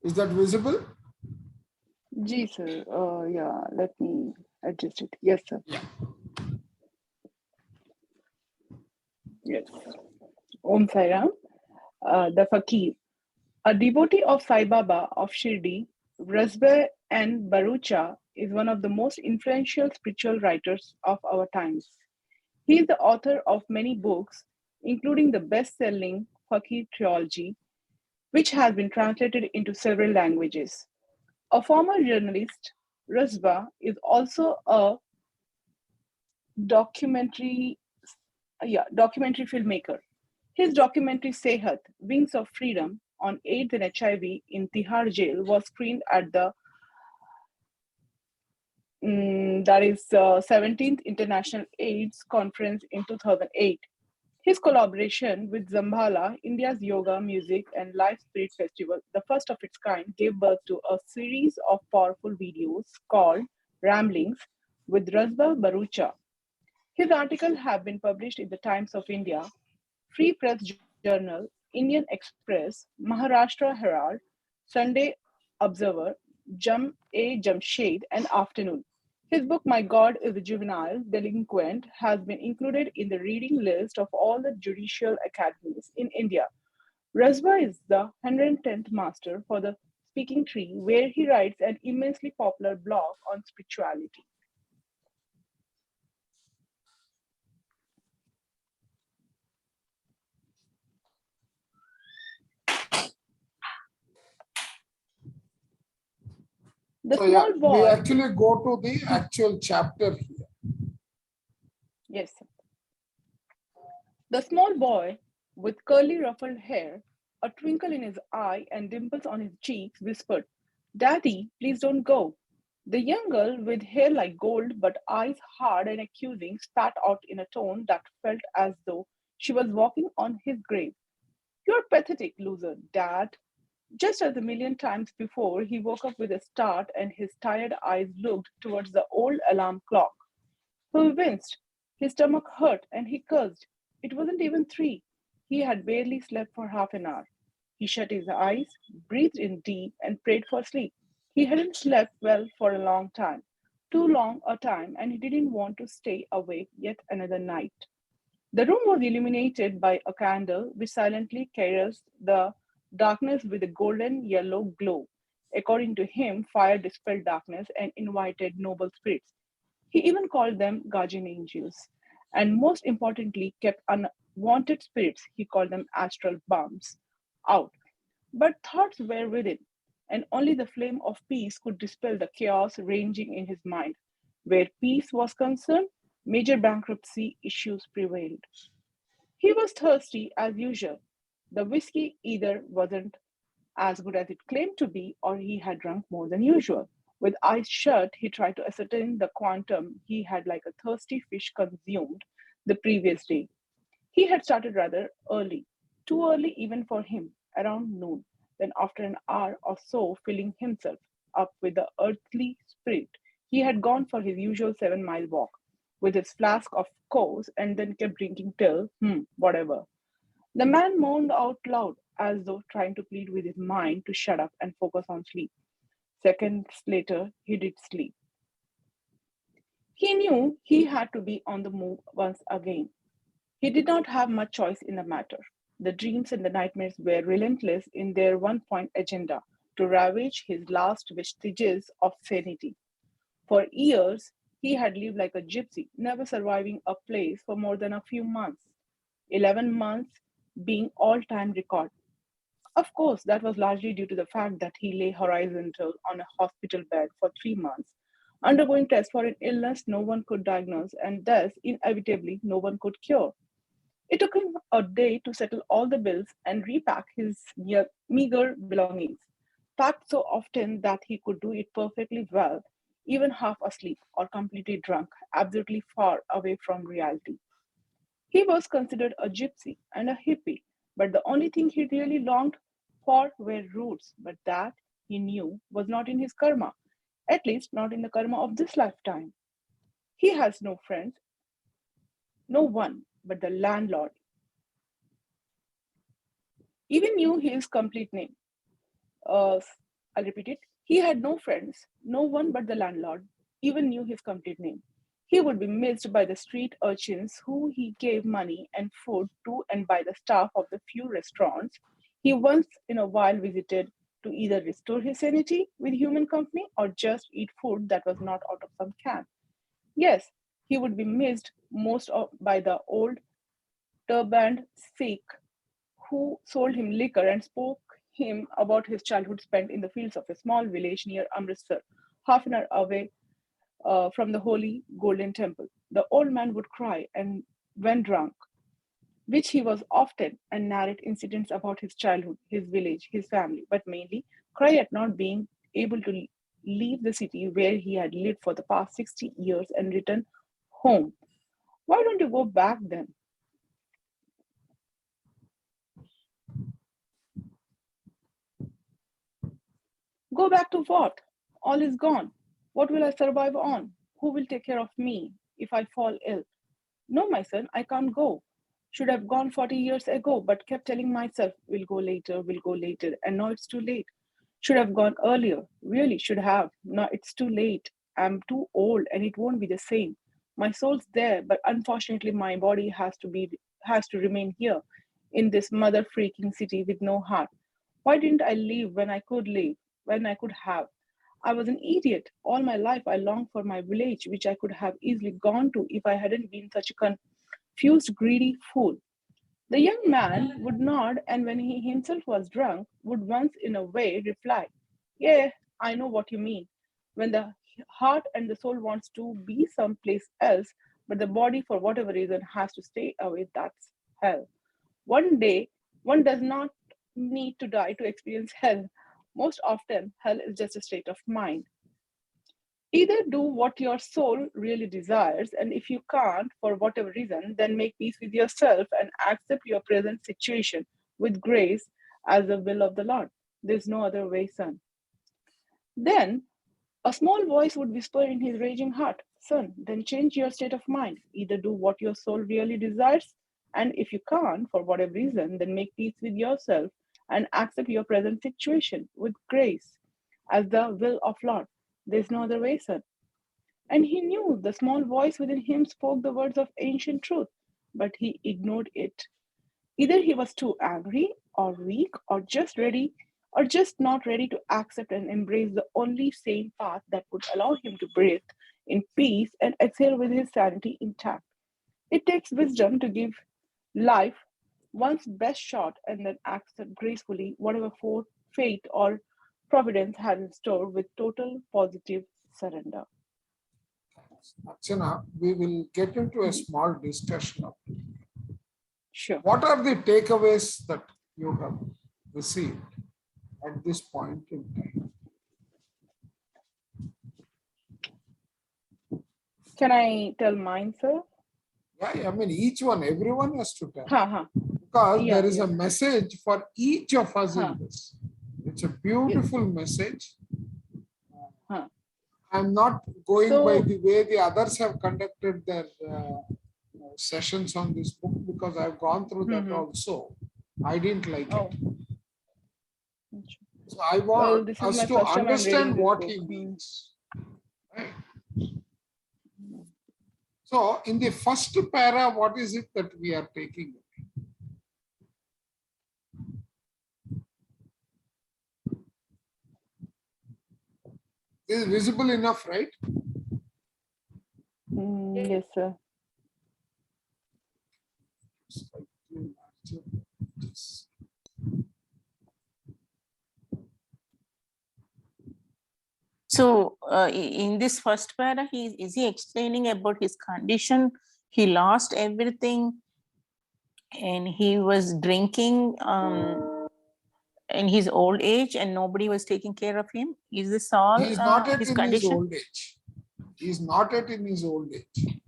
Is that visible? Ji, sir. Yeah, let me adjust it. Yes, sir. Yeah. Yes. Om Sai Ram. The Fakir. A devotee of Sai Baba of Shirdi, Rasbe and Barucha is one of the most influential spiritual writers of our times. He is the author of many books, including the best selling Fakir trilogy, which has been translated into several languages. A former journalist, Rasba is also a documentary documentary filmmaker. His documentary Sehat, Wings of Freedom on AIDS and HIV in Tihar jail was screened at the that is 17th International AIDS Conference in 2008. His collaboration with Zambhala, India's yoga, music, and live spirit festival, the first of its kind, gave birth to a series of powerful videos called Ramblings with Rasba Barucha. His articles have been published in the Times of India, Free Press Journal, Indian Express, Maharashtra Herald, Sunday Observer, Jam-e Jamshed, and Afternoon. His book, My God is a Juvenile Delinquent, has been included in the reading list of all the judicial academies in India. Rasva is the 110th master for the Speaking Tree, where he writes an immensely popular blog on spirituality. The So yeah, small we boy, actually go to the actual chapter here. yes, the small boy with curly ruffled hair, a twinkle in his eye, and dimples on his cheeks whispered, Daddy, please don't go. The young girl, with hair like gold but eyes hard and accusing, spat out in a tone that felt as though she was walking on his grave. You're pathetic, loser, Dad. Just as a million times before, he woke up with a start and his tired eyes looked towards the old alarm clock. He winced, his stomach hurt, and he cursed. It wasn't even 3. He had barely slept for half an hour. He shut his eyes, breathed in deep, and prayed for sleep. He hadn't slept well for a long time, too long a time, and he didn't want to stay awake yet another night. The room was illuminated by a candle which silently caressed the darkness with a golden yellow glow. According to him, fire dispelled darkness and invited noble spirits. He even called them guardian angels. And most importantly, kept unwanted spirits, he called them astral bombs, out. But thoughts were within, and only the flame of peace could dispel the chaos raging in his mind. Where peace was concerned, major bankruptcy issues prevailed. He was thirsty as usual. The whiskey either wasn't as good as it claimed to be, or he had drunk more than usual. With eyes shut, he tried to ascertain the quantum he had, like a thirsty fish, consumed the previous day. He had started rather early, too early even for him, around noon. Then, after an hour or so, filling himself up with the earthly spirit, he had gone for his usual 7 mile walk with his flask, of course, and then kept drinking till, whatever. The man moaned out loud, as though trying to plead with his mind to shut up and focus on sleep. Seconds later, he did sleep. He knew he had to be on the move once again. He did not have much choice in the matter. The dreams and the nightmares were relentless in their one point agenda to ravage his last vestiges of sanity. For years, he had lived like a gypsy, never surviving a place for more than a few months. 11 months being all time record. Of course, that was largely due to the fact that he lay horizontal on a hospital bed for 3 months, undergoing tests for an illness no one could diagnose and thus, inevitably, no one could cure. It took him a day to settle all the bills and repack his meager belongings, packed so often that he could do it perfectly well, even half asleep or completely drunk, absolutely far away from reality. He was considered a gypsy and a hippie, but the only thing he really longed for were roots, but that, he knew, was not in his karma, at least not in the karma of this lifetime. He has no friends, no one but the landlord even knew his complete name. I'll repeat it. He had no friends, no one but the landlord even knew his complete name. He would be missed by the street urchins who he gave money and food to and by the staff of the few restaurants he once in a while visited to either restore his sanity with human company or just eat food that was not out of some can. Yes, he would be missed by the old turbaned Sikh who sold him liquor and spoke him about his childhood spent in the fields of a small village near Amritsar, half an hour away from the holy Golden Temple. The old man would cry and when drunk, which he was often, and narrate incidents about his childhood, his village, his family, but mainly cry at not being able to leave the city where he had lived for the past 60 years and return home. Why don't you go back then? Go back to what? All is gone. What will I survive on? Who will take care of me if I fall ill? No, my son, I can't go. Should have gone 40 years ago, but kept telling myself, we'll go later, and now it's too late. Should have gone earlier. Really should have. Now it's too late. I'm too old and it won't be the same. My soul's there, but unfortunately my body has to remain here in this mother freaking city with no heart. Why didn't I leave when I could leave, when I could have? I was an idiot. All my life I longed for my village, which I could have easily gone to if I hadn't been such a confused, greedy fool. The young man would nod, and when he himself was drunk, would once in a way reply, yeah, I know what you mean. When the heart and the soul wants to be someplace else, but the body, for whatever reason, has to stay away, that's hell. One day, one does not need to die to experience hell. Most often, hell is just a state of mind. Either do what your soul really desires, and if you can't, for whatever reason, then make peace with yourself and accept your present situation with grace as the will of the Lord. There's no other way, son. Then a small voice would whisper in his raging heart, son, then change your state of mind. Either do what your soul really desires, and if you can't, for whatever reason, then make peace with yourself and accept your present situation with grace as the will of Lord. There's no other way, son. And he knew the small voice within him spoke the words of ancient truth, but he ignored it. Either he was too angry or weak or just not ready to accept and embrace the only sane path that would allow him to breathe in peace and exhale with his sanity intact. It takes wisdom to give life one's best shot and then accept gracefully whatever fate or providence has in store with total positive surrender. Archana, we will get into a small discussion of it. Sure. What are the takeaways that you have received at this point in time? Can I tell mine, sir? Yeah, I mean, everyone has to tell. Because Yeah, there is yeah. a message for each of us in this. It's a beautiful message. I'm not going by the way the others have conducted their sessions on this book because I've gone through that also. I didn't like it. So I want us to understand what he means. Right? So in the first para, what is it that we are taking? This is visible enough, right? Yes, sir. So in this first para, is he explaining about his condition? He lost everything and he was drinking in his old age and nobody was taking care of him. Is this all He is not yet his in condition? his old age. He is not yet in his old age.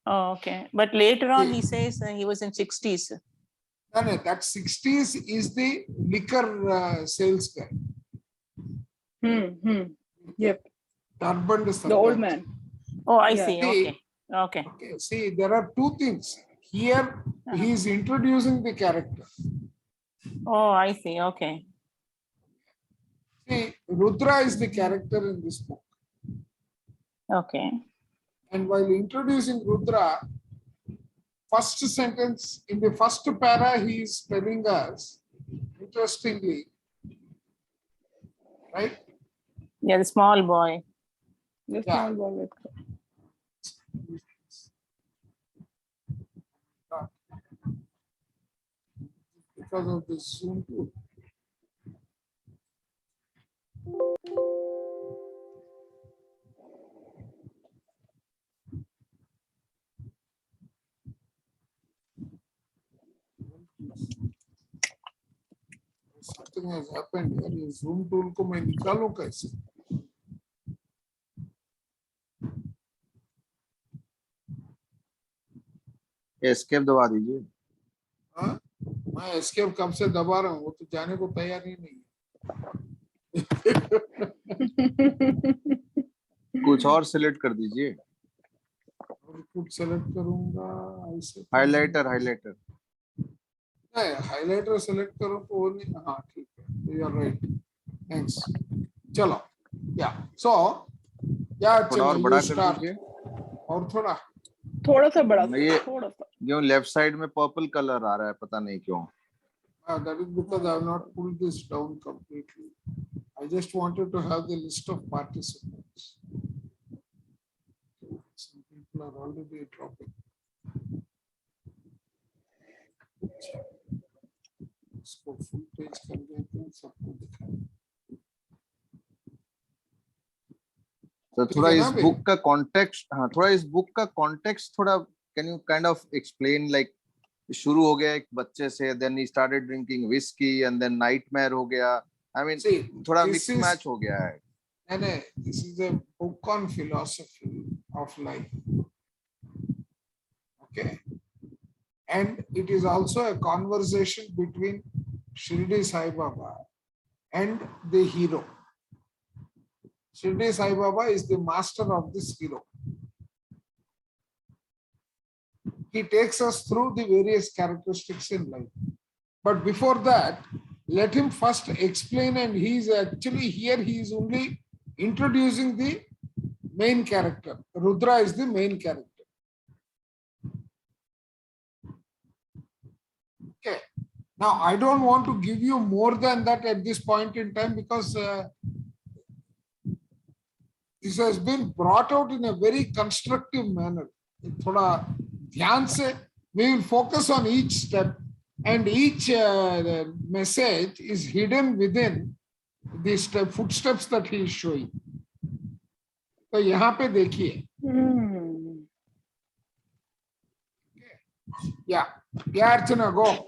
Oh, okay. But later on, he says he was in 60s. No, that 60s is the liquor sales guy. Yep. The old man. Oh, I see. Okay. See, there are two things. Here, he is introducing the character. Oh, I see. Okay. See, Rudra is the character in this book. Okay. And while introducing Rudra, first sentence in the first para, he is telling us, interestingly, right? Yeah, the small boy. The Yeah. small boy with Because of this Zoom tool. Something has happened here. ये Zoom tool को मैं निकालूं कैसे? Escape दबा दीजिए। हाँ? मैं escape कब से दबा रहा हूँ, वो तो जाने को तैयार ही नहीं है। कुछ और सिलेक्ट कर दीजिए। और कुछ सेलेक्ट करूंगा ऐसे। हाइलाइटर हाइलाइटर नहीं, हाइलाइटर सेलेक्ट करो तो वो नहीं। हाँ ठीक है, यू आर राइट, थैंक्स। चलो, या सो या थोड़ा और बड़ा कर दीजिए। और थोड़ा सा बड़ा, ये थोड़ा सा। जो लेफ्ट साइड में पर्पल कलर आ रहा है, पता नहीं क्यों। that is because I have not pulled this down completely. I just wanted to have the list of participants. Some people are already dropping. इसको full page कर देते हैं, सबको दिखाएं। तो थोड़ा ठीक है इस ना बुक का कॉन्टेक्स्ट, हाँ थोड़ा इस बुक का कॉन्टेक्स्ट थोड़ा can you kind of explain, like शुरू हो गया एक बच्चे से, then he started drinking whisky and then nightmare हो गया। आई मीन थोड़ा मिक्स मैच हो गया है। And this is a book on philosophy of life. Okay. And it is also a conversation between Shirdi Sai Baba and the hero. Shirdi Sai Baba is the master of this hero. He takes us through the various characteristics in life. But before that, let him first explain, and he is actually here, he is only introducing the main character. Rudra is the main character. Okay. Now, I don't want to give you more than that at this point in time, because this has been brought out in a very constructive manner. Thoda dhyan se, we will focus on each step, and each message is hidden within the footsteps that he is showing. तो यहाँ पे देखिए, yeah, Archana, go.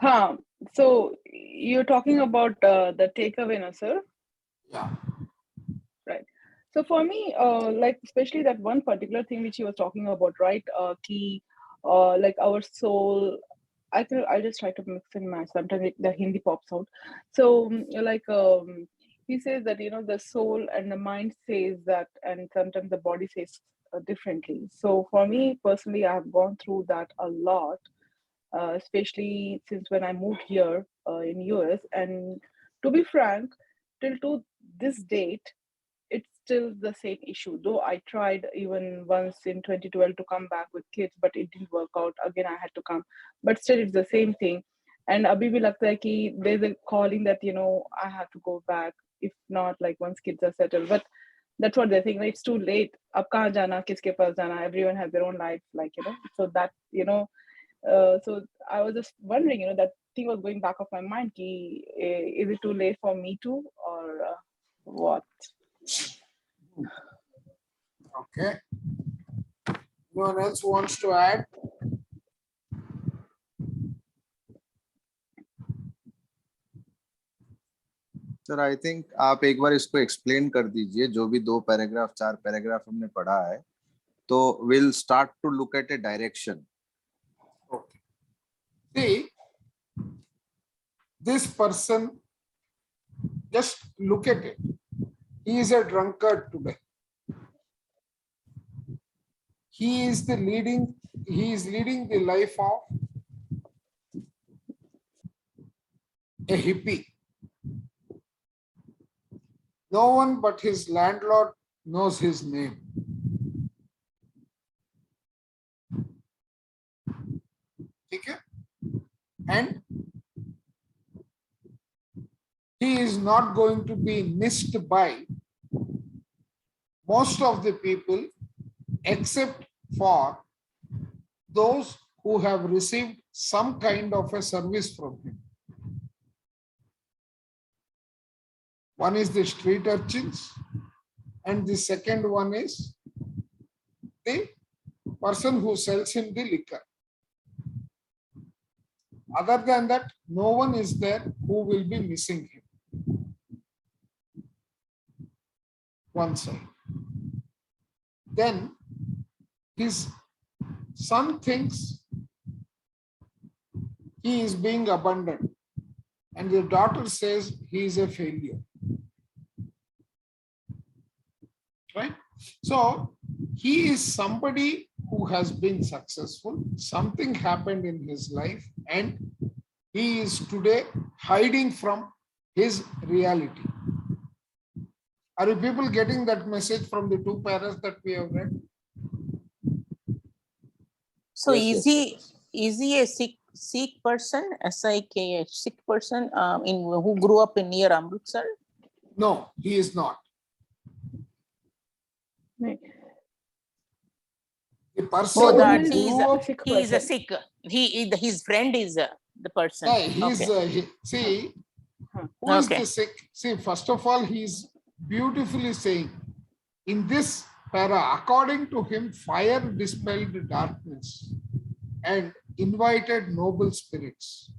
हाँ, so you're talking about the takeaway, no, sir? Yeah. Right. So for me, like especially that one particular thing which he was talking about, right? Like our soul. I'll just try to mix and match. Sometimes the Hindi pops out. So like he says that the soul and the mind says that, and sometimes the body says differently. So for me personally, I have gone through that a lot, especially since when I moved here in US. And to be frank, till to this date, it's still the same issue. Though I tried even once in 2012 to come back with kids, but it didn't work out. Again, I had to come, but still it's the same thing. And abhi bhi lagta hai ki there's a calling that I have to go back, if not like once kids are settled. But that's what they think. Like, it's too late. Ab kahan jana, kiske paas jana? Everyone has their own life, like So that so I was just wondering, that thing was going back of my mind. Ki, is it too late for me too, or what? Okay. No one else wants to add? Sir I think आप एक बार इसको explain कर दीजिए, जो भी 2 paragraph 4 paragraph हमने पढ़ा है, तो will start to look at a direction. Okay. See, this person, just look at it. He is a drunkard today. He is leading the life of a hippie. No one but his landlord knows his name. Okay? And he is not going to be missed by most of the people except for those who have received some kind of a service from him. One is the street urchins, and the second one is the person who sells him the liquor. Other than that, no one is there who will be missing him. One side. Then his son thinks he is being abandoned, and the daughter says he is a failure. Right? So he is somebody who has been successful. Something happened in his life, and he is today hiding from his reality. Are you people getting that message from the two paras that we have read? So Yes, is he a Sikh person, SIK, Sikh person who grew up in near Amritsar? No, he is not. Right. The person Oh, who that he he is grew up, he is a person. Sikh. His friend is the person. he's Okay. see, Huh. who is Okay. the Sikh? See, first of all, he's beautifully saying in this para, according to him, fire dispelled darkness and invited noble spirits.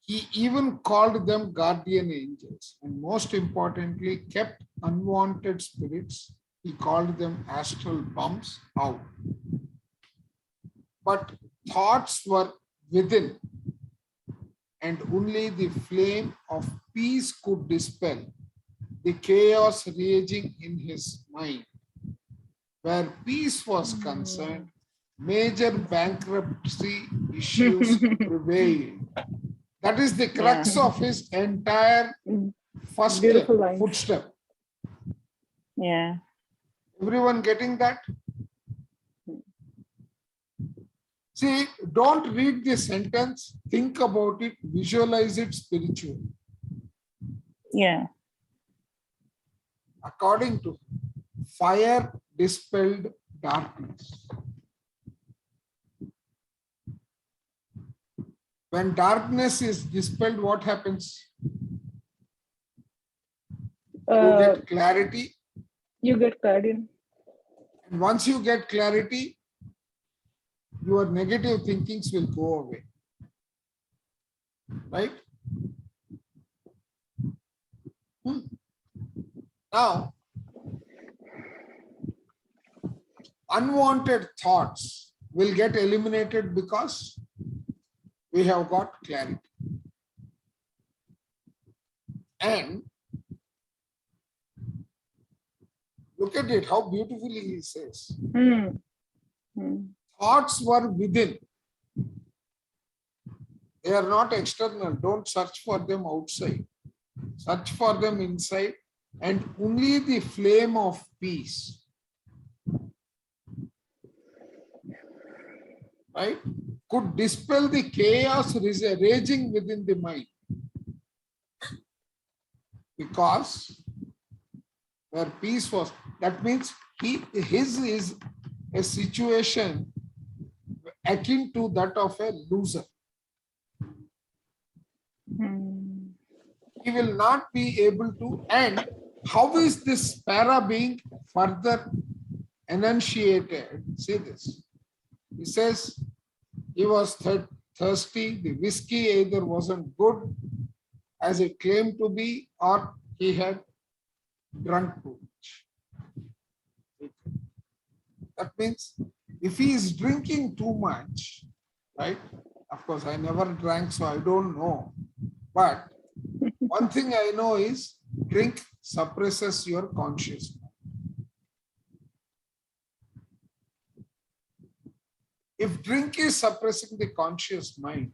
He even called them guardian angels, and most importantly, kept unwanted spirits. He called them astral bumps out. But thoughts were within, and only the flame of peace could dispel the chaos raging in his mind. Where peace was concerned, major bankruptcy issues prevailed. That is the crux of his entire first Beautiful lines. footstep. Yeah. Everyone getting that? See, don't read the sentence, think about it, visualize it spiritually. Yeah. According to fire dispelled darkness. When darkness is dispelled, what happens? You get clarity. You get guardian. And once you get clarity, your negative thinkings will go away. Right? Now, unwanted thoughts will get eliminated because we have got clarity. And look at it, how beautifully he says. Thoughts were within. They are not external. Don't search for them outside. Search for them inside, and only the flame of peace, right, could dispel the chaos raging within the mind. Because where peace was, that means his is a situation akin to that of a loser. He will not be able to. And how is this para being further enunciated? See this. He says he was thirsty. The whiskey either wasn't good as it claimed to be, or he had drunk too much. That means if he is drinking too much, right? Of course, I never drank, so I don't know. But one thing I know is drink suppresses your consciousness. If drink is suppressing the conscious mind,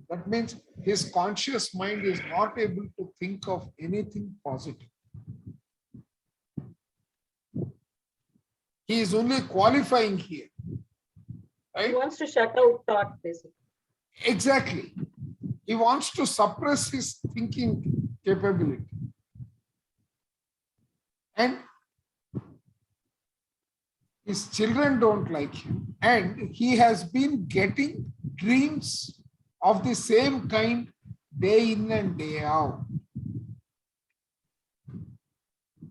that means his conscious mind is not able to think of anything positive. He is only qualifying here. He Right? wants to shut out thought, basically. Exactly. He wants to suppress his thinking capability. And his children don't like him. And he has been getting dreams of the same kind day in and day out.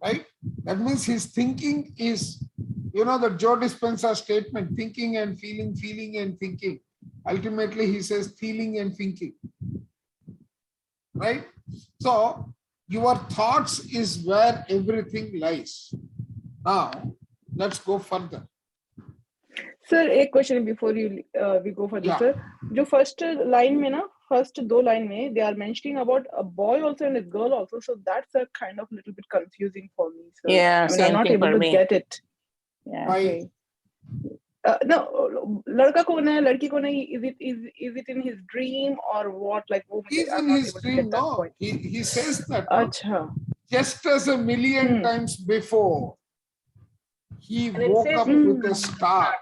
Right? That means his thinking is, the Joe Dispenza statement, thinking and feeling, feeling and thinking. Ultimately, he says feeling and thinking. Right? So, your thoughts is where everything lies. Now, let's go further. Sir, a question before we go further, Yeah. sir. जो first line में ना, first दो line में, they are mentioning about a boy also and a girl also. So that's a kind of little bit confusing for me, sir. Yeah, I mean, same I'm not thing able for to me. get it. Yeah. Why? Okay. No, लड़का कौन है, लड़की कौन है? Is it in his dream or what? Like, वो He's I'm in not his able to dream, get that no. point. He says that no? अच्छा. Just as a million Hmm. times before, he And it woke says- up with a start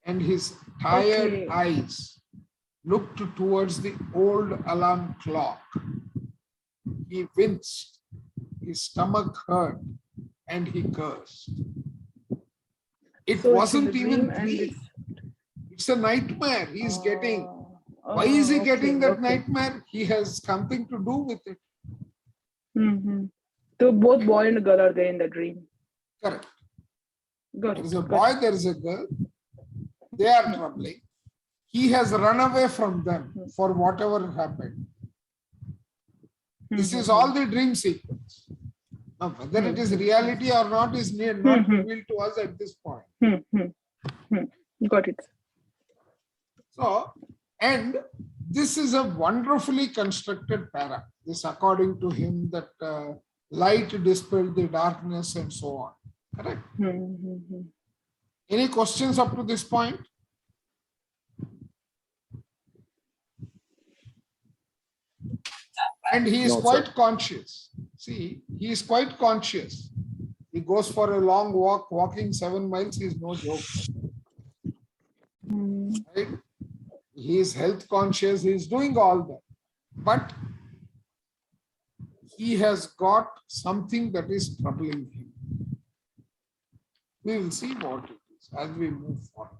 and his tired Okay. eyes looked towards the old alarm clock. He winced, his stomach hurt, and he cursed. It So it's in wasn't the even dream and dream. It's a nightmare he's getting. Oh, Why is he okay, getting that okay. nightmare? He has something to do with it. Mm-hmm. So both boy and girl are there in the dream. Correct. Got There it. is a got boy, there is a girl. They are troubling. He has run away from them for whatever happened. it. This is all the dream sequence. Now, whether it is reality or not is not revealed to us at this point. Got it. So, and this is a wonderfully constructed para. This, according to him, that light dispelled the darkness and so on. Correct? Any questions up to this point? And he is No, sir. quite conscious. See, he is quite conscious. He goes for a long walk, walking 7 miles is no joke. Right? He is health conscious, he is doing all that. But he has got something that is troubling him. We will see what it is as we move forward.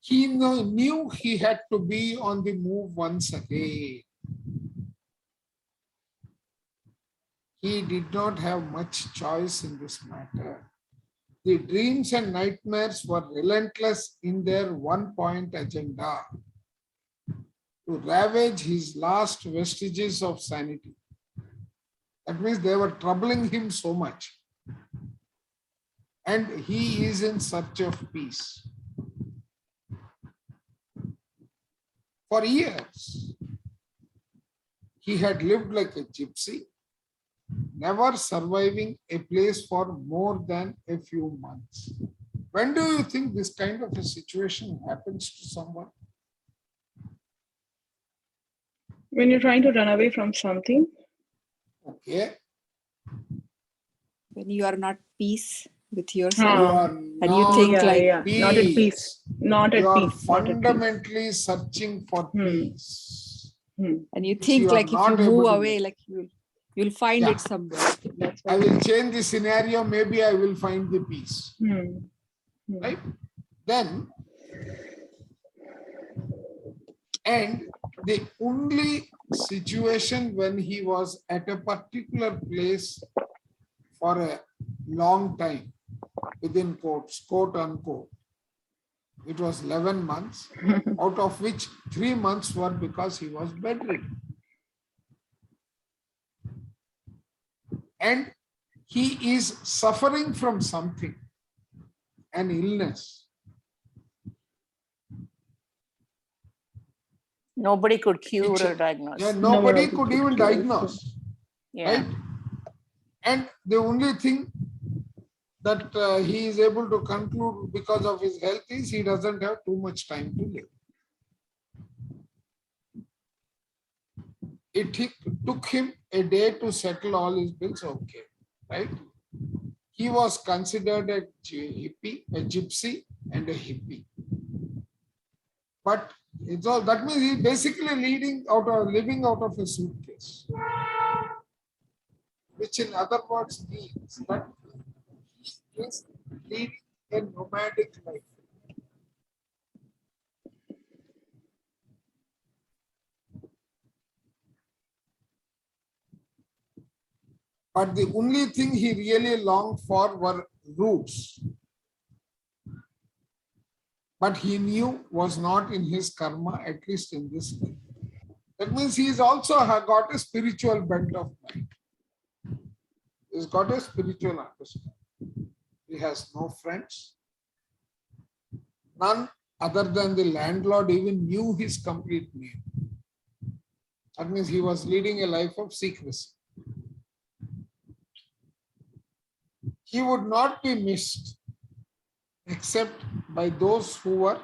He knew he had to be on the move once again. He did not have much choice in this matter. The dreams and nightmares were relentless in their one-point agenda to ravage his last vestiges of sanity. That means they were troubling him so much. And he is in search of peace. For years, he had lived like a gypsy, never surviving a place for more than a few months. When do you think this kind of a situation happens to someone? When you're trying to run away from something. Okay. When you are not peace with You yourself, are and you think like peace. not at peace. Not at You are peace. Not at peace. fundamentally searching for peace. and you Which think you are like if not you able move to away, do. like you'll find Yeah. it somewhere. That's I what will change the scenario, maybe I will find the peace. Right? Then, and the only situation when he was at a particular place for a long time, within quotes, quote unquote, it was 11 months, out of which 3 months were because he was bedridden. And he is suffering from something, an illness. Nobody could cure Which- or diagnose. Yeah, nobody No, could even diagnose, Yeah. right? And the only thing that he is able to conclude because of his health is he doesn't have too much time to live. took him a day to settle all his bills. Okay, right? He was considered a hippie, a gypsy, and a hippie. But it's all that means he's basically living out of a suitcase, which in other words means that he is leading a nomadic life. But the only thing he really longed for were roots. But he knew was not in his karma, at least in this life. That means he's also got a spiritual bent of mind. He's got a spiritual understanding. He has no friends. None other than the landlord even knew his complete name. That means he was leading a life of secrecy. He would not be missed except by those who were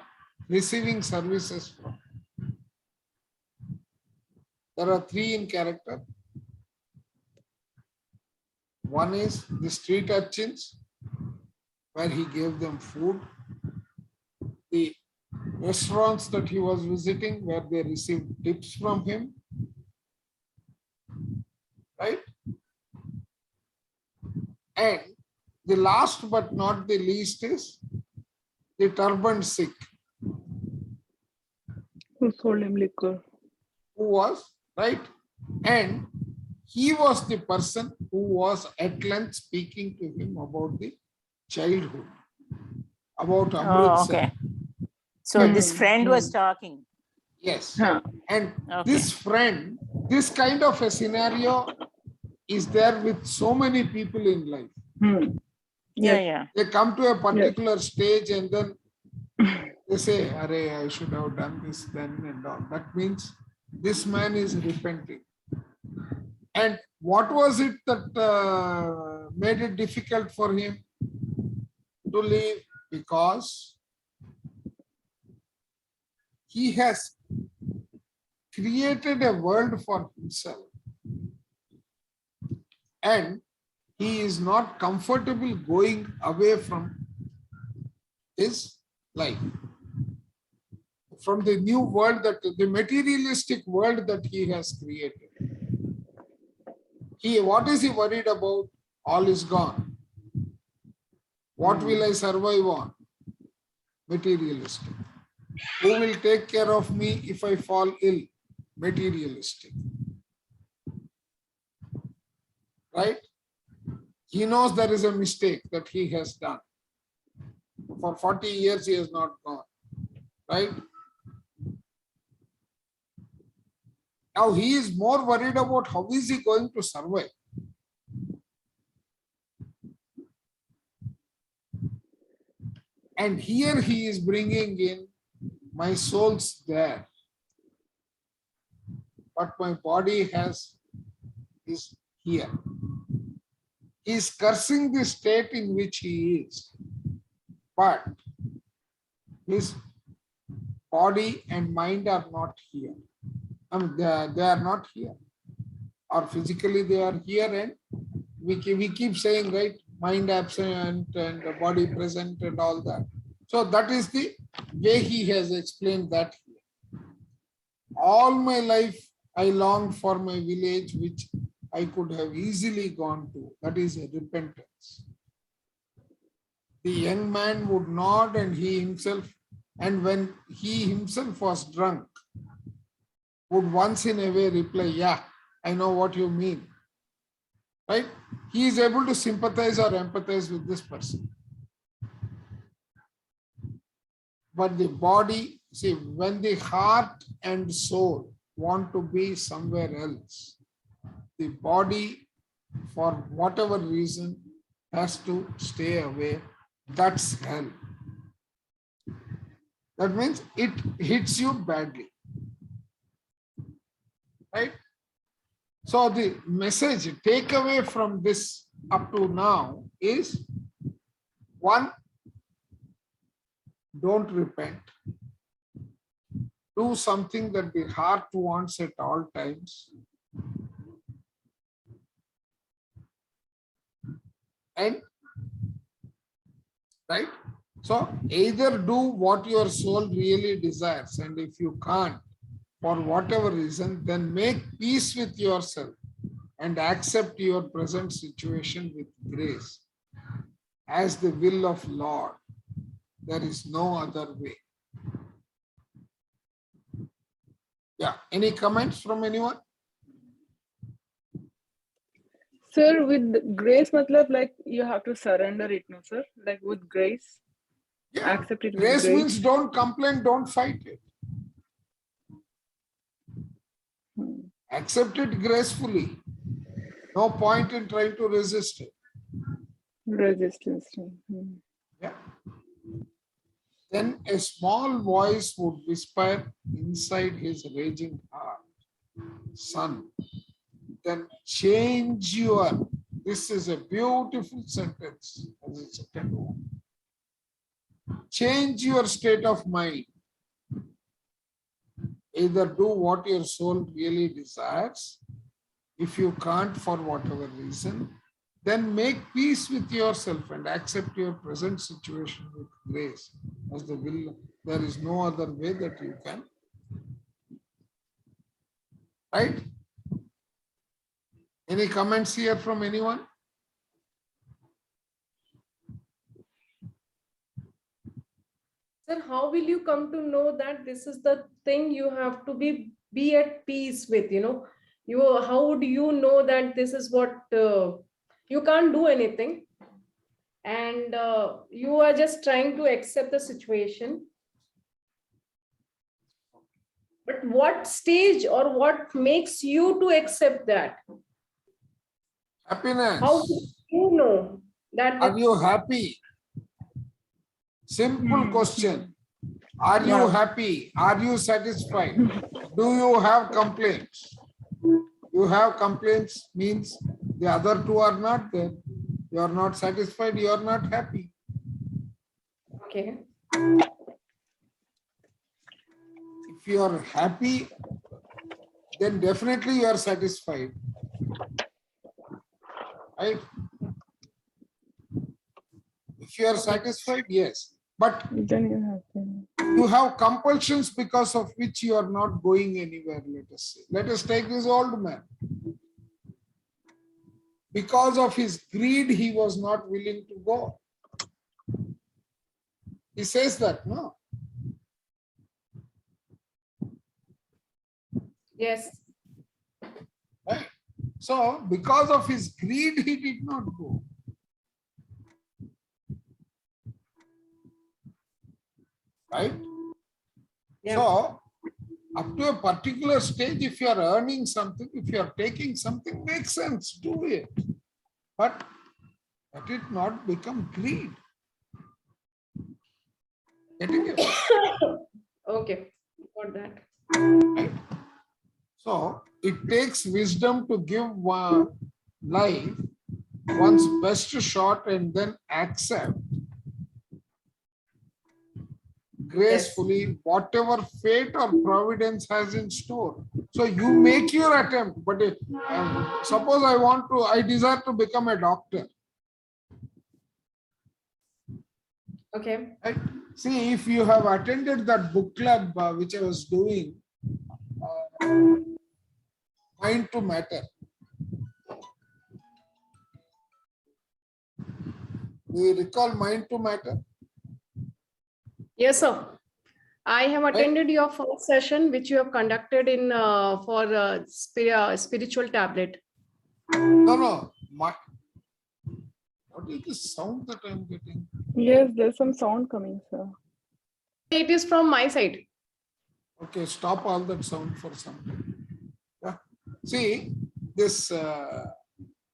receiving services from. There are three in character. One is the street urchins, where he gave them food. The restaurants that he was visiting, where they received tips from him. Right? And the last but not the least is the turban Sikh. Who sold him liquor? Who was, right? And he was the person who was at length speaking to him about the childhood, about Oh, Amritsar. okay. So this friend was talking. Yes. Huh. And Okay. this friend, this kind of a scenario is there with so many people in life. Yeah, yeah. They come to a particular stage and then they say, "Arey, I should have done this then," and all. That means this man is repenting. And what was it that made it difficult for him to leave? Because he has created a world for himself. And he is not comfortable going away from his life, from the new world, that the materialistic world that he has created. What is he worried about? All is gone. What will I survive on? Materialistic. Who will take care of me if I fall ill? Materialistic. Right? He knows there is a mistake that he has done. For 40 years he has not gone. Right? Now he is more worried about how is he going to survive. And here he is bringing in, my soul's there, but my body is here. He is cursing the state in which he is, but his body and mind are not here. I mean, they are not here. Or physically they are here, and we keep saying, right, mind absent and the body present and all that. So that is the way he has explained that here. All my life I long for my village, which I could have easily gone to. That is a repentance. The young man would nod, and he himself, and when he himself was drunk, would once in a way reply, "Yeah, I know what you mean." Right? He is able to sympathize or empathize with this person. But the body, see, when the heart and soul want to be somewhere else, the body, for whatever reason, has to stay away. That's hell. That means it hits you badly. Right? So the message, takeaway from this up to now is, one, don't repent. Do something that the heart wants at all times. And right? So either do what your soul really desires, and if you can't, for whatever reason, then make peace with yourself and accept your present situation with grace as the will of Lord. There is no other way. Yeah, any comments from anyone? Sir, with grace, matlab, like you have to surrender it, no, sir? Like with grace, Yeah, accept it with grace grace. means don't complain, don't fight it. Accept it gracefully. No point in trying to resist it. Resistance. Yeah. Then a small voice would whisper inside his raging heart, son, then change your, this is a beautiful sentence as a second one. Change your state of mind. Either do what your soul really desires. If you can't for whatever reason, then make peace with yourself and accept your present situation with grace as the will. There is no other way that you can. Right? Any comments here from anyone? Sir, how will you come to know that this is the thing you have to be at peace with, how would you know that this is what you can't do anything and you are just trying to accept the situation? But what stage or what makes you to accept that? Happiness. How do you know that? Are you happy? Simple question. Are you Yeah. happy? Are you satisfied? Do you have complaints? You have complaints means the other two are not there. You are not satisfied, you are not happy. Okay. If you are happy, then definitely you are satisfied. Right? If you are satisfied, yes. But Then you have to. you have compulsions because of which you are not going anywhere, let us say. Let us take this old man. Because of his greed, he was not willing to go. He says that, no? Yes. Right? So, because of his greed, he did not go. Right? Yeah. So, up to a particular stage, if you are earning something, if you are taking something, makes sense, do it. But let it not become greed. Getting it? Okay. Got that. Right? So, it takes wisdom to give life one's best shot and then accept gracefully whatever fate or providence has in store. So you make your attempt, but suppose I desire to become a doctor. Okay. Right? See, if you have attended that book club which I was doing, Mind to Matter. Do you recall Mind to Matter? Yes, sir. I have attended your first session, which you have conducted in for spiritual tablet. No. What is the sound that I'm getting? Yes, there's some sound coming, sir. It is from my side. Okay, stop all that sound for some time. Yeah. See, this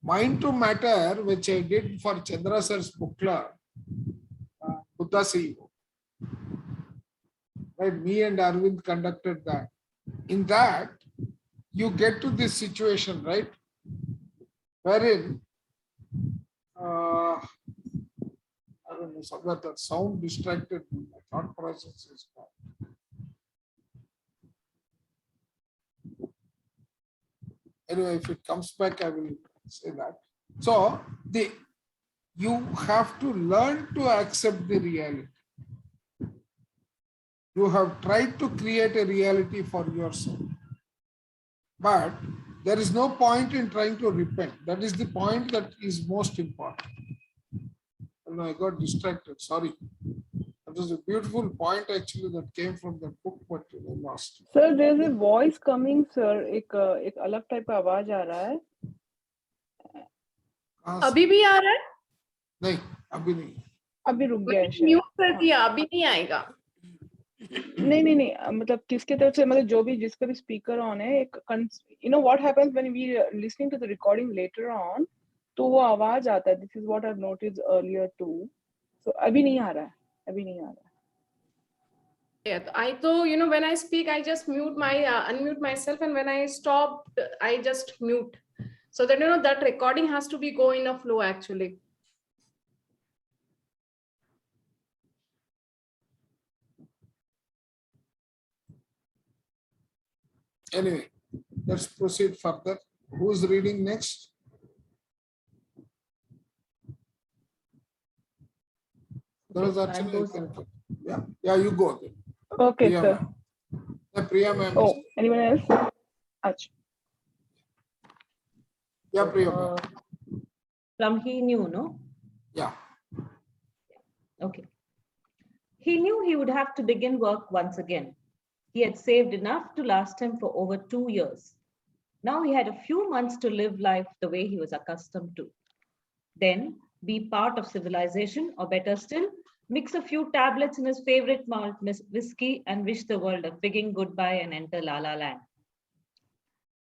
Mind to Matter, which I did for Chandra Sir's book club, Buddha CEO. Right, me and Arvind conducted that. In that, you get to this situation, right? Wherein, I don't know, somewhere that sound distracted me. My thought process is gone. Anyway, if it comes back, I will say that. So, you have to learn to accept the reality. You have tried to create a reality for yourself. But there is no point in trying to repent. That is the point that is most important. No, I got distracted. Sorry. That was a beautiful point actually that came from the book, but I lost. Sir, there's a voice coming, sir. एक अलग type का आवाज आ रहा है. अभी भी आ रहा है? नहीं, अभी नहीं. अभी रुक गया है शायद. म्यूट कर दिया, अभी नहीं आएगा. नहीं मतलब किसके तरफ से, मतलब जो भी जिसका भी स्पीकर ऑन है, एक you know what happens when we listening to the recording later on, तो वो आवाज आता है. This is what I've noticed earlier too. So अभी नहीं आ रहा है, अभी नहीं आ रहा है. Yeah, I though, you know, when I speak, I just mute my unmute myself, and when I stop, I just mute. So that, you know, that recording has to be go in a flow actually. Anyway, let's proceed further. Who's reading next? There was actually, yeah, you go then. Okay, Priya sir. ma'am. Yeah, Priya ma'am. Oh, anyone else? Achha. Yeah, Priya ma'am. From he knew, no? Yeah. Okay. He knew he would have to begin work once again. He had saved enough to last him for over 2 years. Now he had a few months to live life the way he was accustomed to. Then be part of civilization, or better still, mix a few tablets in his favorite malt whiskey and wish the world a frigging goodbye and enter La La Land.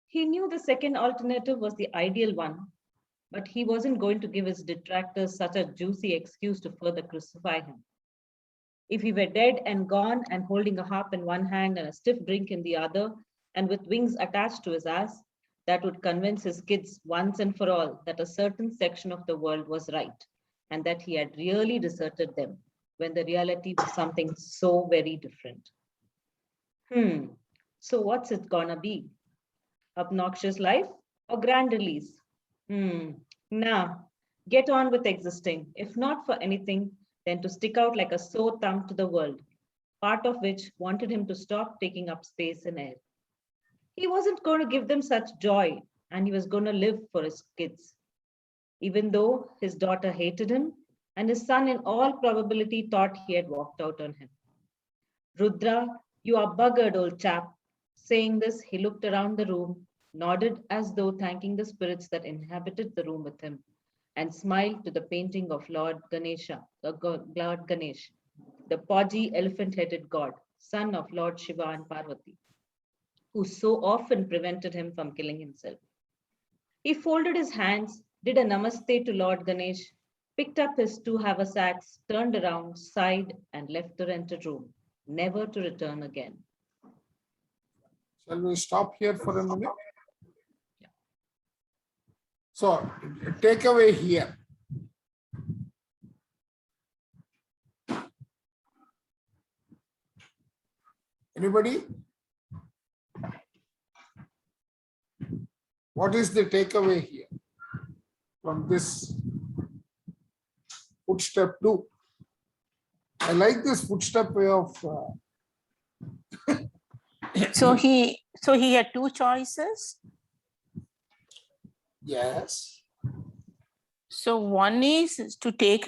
He knew the second alternative was the ideal one, but he wasn't going to give his detractors such a juicy excuse to further crucify him. If he were dead and gone and holding a harp in one hand and a stiff drink in the other, and with wings attached to his ass, that would convince his kids once and for all that a certain section of the world was right and that he had really deserted them, when the reality was something so very different. So what's it gonna be? Obnoxious life or grand release? Nah, get on with existing, if not for anything, then to stick out like a sore thumb to the world, part of which wanted him to stop taking up space and air. He wasn't going to give them such joy, and he was going to live for his kids. Even though his daughter hated him, and his son in all probability thought he had walked out on him. Rudra, you are buggered, old chap. Saying this, he looked around the room, nodded as though thanking the spirits that inhabited the room with him, and smiled to the painting of Lord Ganesha, Lord Ganesh, the podgy elephant-headed god, son of Lord Shiva and Parvati, who so often prevented him from killing himself. He folded his hands, did a namaste to Lord Ganesh, picked up his 2 haversacks, turned around, sighed, and left the rented room, never to return again. Shall we stop here for a minute? So, takeaway here. Anybody? What is the takeaway here from this footstep 2? I like this footstep way of. So he had 2 choices. Yes. So one is to take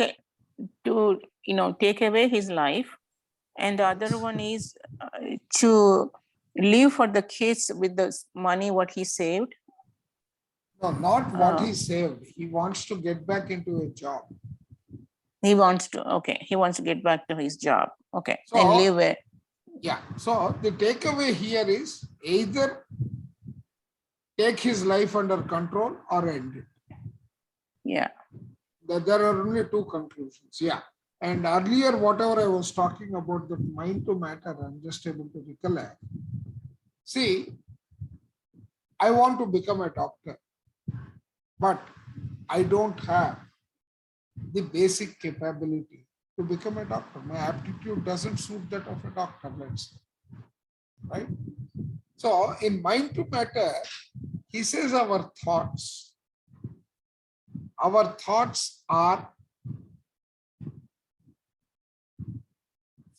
away his life, and the other one is to live for the kids with the money what he saved. No, not what he saved. He wants to get back into a job. He wants to get back to his job. Okay, So, and live it. Yeah. So the takeaway here is either take his life under control or end it. Yeah. There are only 2 conclusions. Yeah. And earlier, whatever I was talking about, the mind to matter, I'm just able to recollect. See, I want to become a doctor, but I don't have the basic capability to become a doctor. My aptitude doesn't suit that of a doctor, let's say. Right? So in mind to matter, he says our thoughts are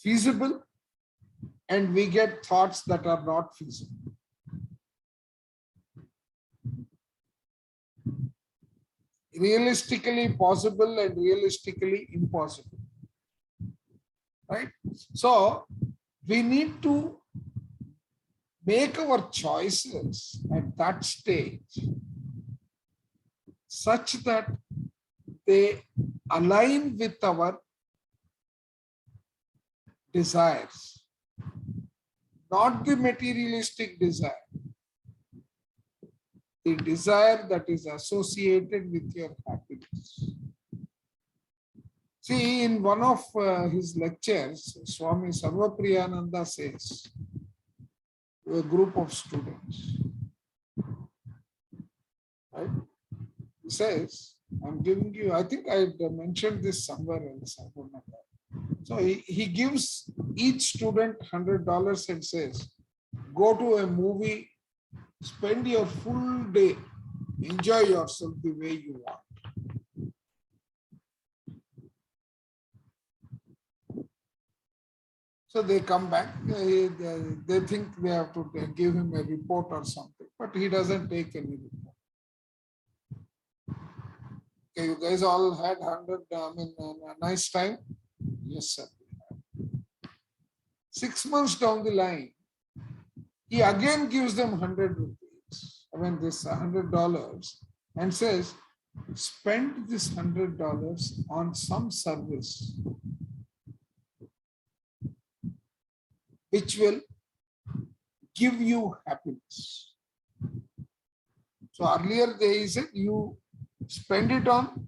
feasible, and we get thoughts that are not feasible. Realistically possible and realistically impossible. Right? So we need to make our choices at that stage such that they align with our desires, not the materialistic desire, the desire that is associated with your happiness. See, in one of his lectures, Swami Sarvapriyananda says to a group of students, right? He says, I'm giving you, I think I mentioned this somewhere else, I don't know. So he gives each student $100 and says, go to a movie, spend your full day, enjoy yourself the way you want. So they come back, they think they have to give him a report or something, but he doesn't take any report. Okay, you guys all had a nice time? Yes, sir. 6 months down the line, he again gives them 100 rupees, this $100, and says, spend this $100 on some service which will give you happiness. So earlier they said you spend it on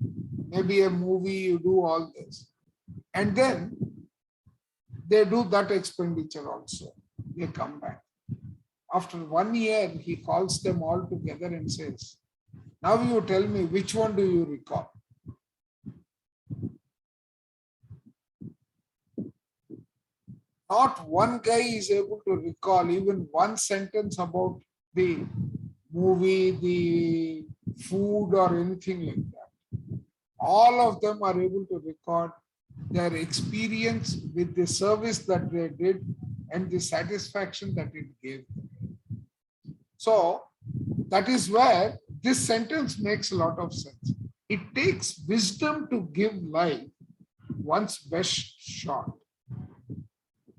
maybe a movie, you do all this, and then they do that expenditure also. They come back. After 1 year, he calls them all together and says, now you tell me, which one do you recall? Not one guy is able to recall even one sentence about the movie, the food, or anything like that. All of them are able to record their experience with the service that they did and the satisfaction that it gave them. So that is where this sentence makes a lot of sense. It takes wisdom to give life one's best shot.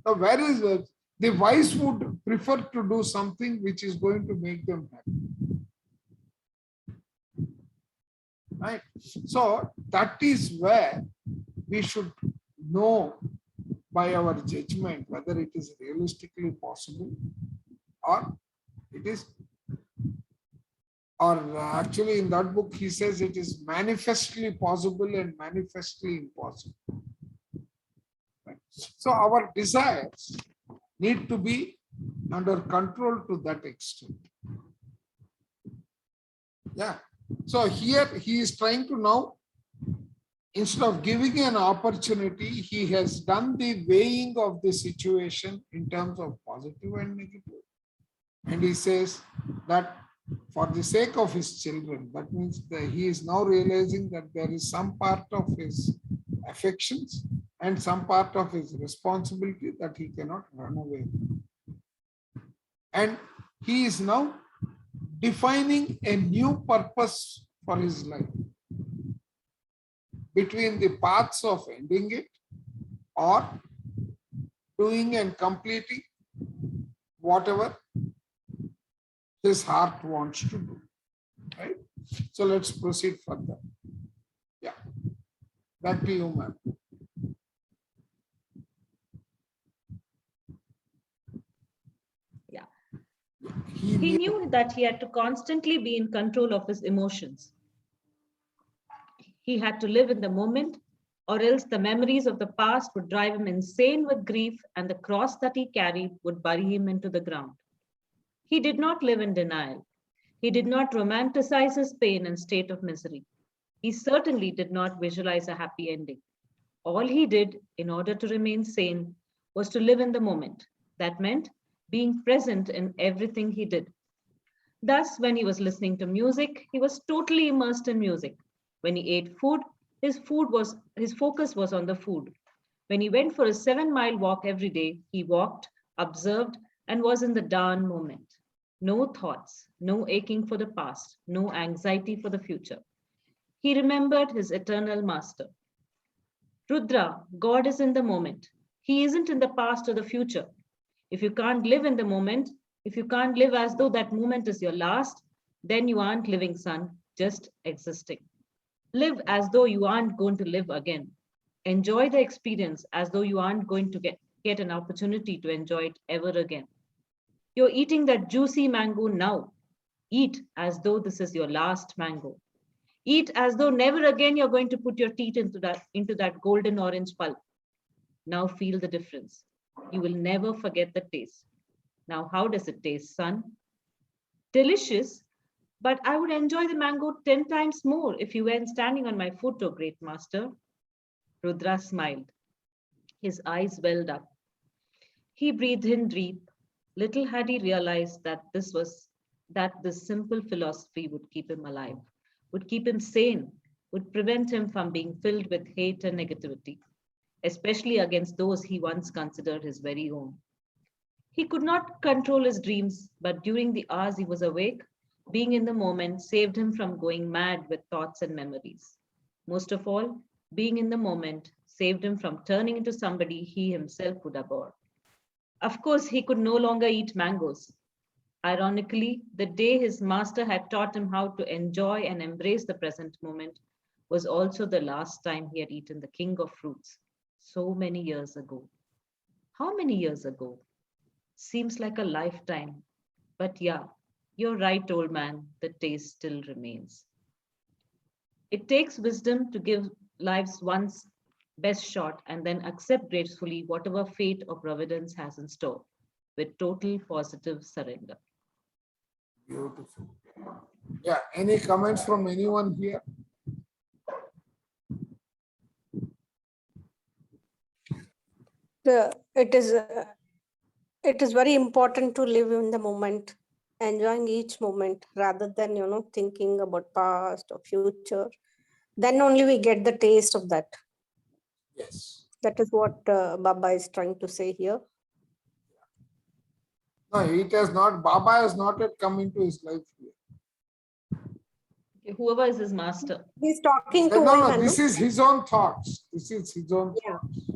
So where is it? The wise would prefer to do something which is going to make them happy. Right? So that is where we should know by our judgment whether it is realistically possible or it is, or actually in that book he says it is manifestly possible and manifestly impossible. Right? So our desires need to be under control to that extent. Yeah. So here he is trying to now, instead of giving an opportunity, he has done the weighing of the situation in terms of positive and negative. And he says that for the sake of his children, that means that he is now realizing that there is some part of his affections and some part of his responsibility that he cannot run away from. And he is now defining a new purpose for his life between the paths of ending it or doing and completing whatever his heart wants to do. Right? So let's proceed further. Yeah. Back to you, ma'am. He knew that he had to constantly be in control of his emotions. He had to live in the moment, or else the memories of the past would drive him insane with grief, and the cross that he carried would bury him into the ground. He did not live in denial. He did not romanticize his pain and state of misery. He certainly did not visualize a happy ending. All he did in order to remain sane was to live in the moment. That meant being present in everything he did. Thus, when he was listening to music, he was totally immersed in music. When he ate food, his focus was on the food. When he went for a 7-mile walk every day, he walked, observed, and was in the Dhan moment. No thoughts, no aching for the past, no anxiety for the future. He remembered his eternal master. Rudra, God is in the moment. He isn't in the past or the future. If you can't live in the moment, if you can't live as though that moment is your last, then you aren't living, son, just existing. Live as though you aren't going to live again. Enjoy the experience as though you aren't going to get an opportunity to enjoy it ever again. You're eating that juicy mango now. Eat as though this is your last mango. Eat as though never again you're going to put your teeth into that golden orange pulp. Now feel the difference. You will never forget the taste. Now, how does it taste, son? Delicious, but I would enjoy the mango 10 times more if you weren't standing on my foot, O great master. Rudra smiled. His eyes welled up. He breathed in deep. Little had he realized that this simple philosophy would keep him alive, would keep him sane, would prevent him from being filled with hate and negativity, especially against those he once considered his very own. He could not control his dreams, but during the hours he was awake, being in the moment saved him from going mad with thoughts and memories. Most of all, being in the moment saved him from turning into somebody he himself would abhor. Of course, he could no longer eat mangoes. Ironically, the day his master had taught him how to enjoy and embrace the present moment was also the last time he had eaten the king of fruits, so many years ago. How many years ago? Seems like a lifetime. But yeah, you're right, old man, the taste still remains. It takes wisdom to give life's one's best shot and then accept gracefully whatever fate or providence has in store with total positive surrender. Beautiful. Yeah, any comments from anyone here? It is very important to live in the moment, enjoying each moment rather than thinking about past or future. Then only we get the taste of that. Yes. That is what Baba is trying to say here. No, it has not. Baba has not yet come into his life here. Okay, whoever is his master. He's talking to No, this is his own thoughts. This is his own thoughts.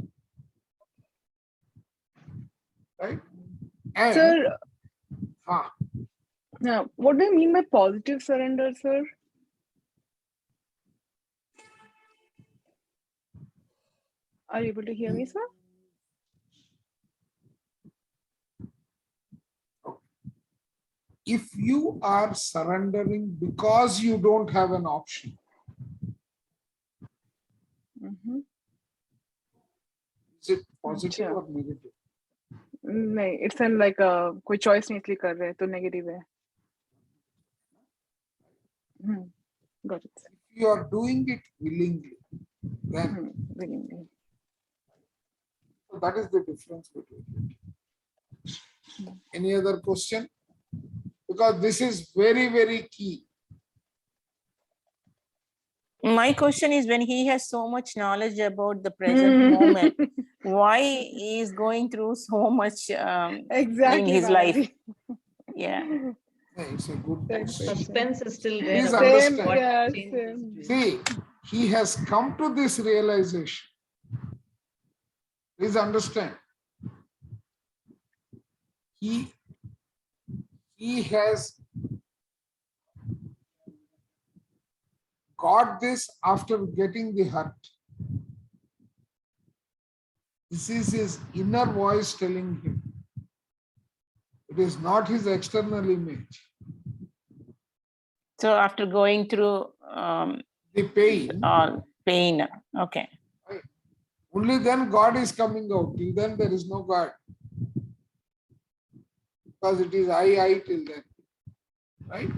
Right? And, Sir, what do you mean by positive surrender, sir? Are you able to hear me, sir? if you are surrendering because you don't have an option, is it positive or negative? नहीं, it's an like कोई choice नहीं इसलिए कर रहे हैं तो negative है. Got it. If you are doing it willingly, then willingly. So that is the difference between it. Any other question? Because this is very, very key. My question is, when he has so much knowledge about the present moment, why he is going through so much exactly in his life? Yeah. It's a good question. Suspense is still there. Please understand. See, he has come to this realization. Please understand. He has got this after getting the hurt. This is his inner voice telling him. It is not his external image. So after going through the pain. Pain, okay. Right. Only then God is coming out. Till then there is no God. Because it is I till then. Right?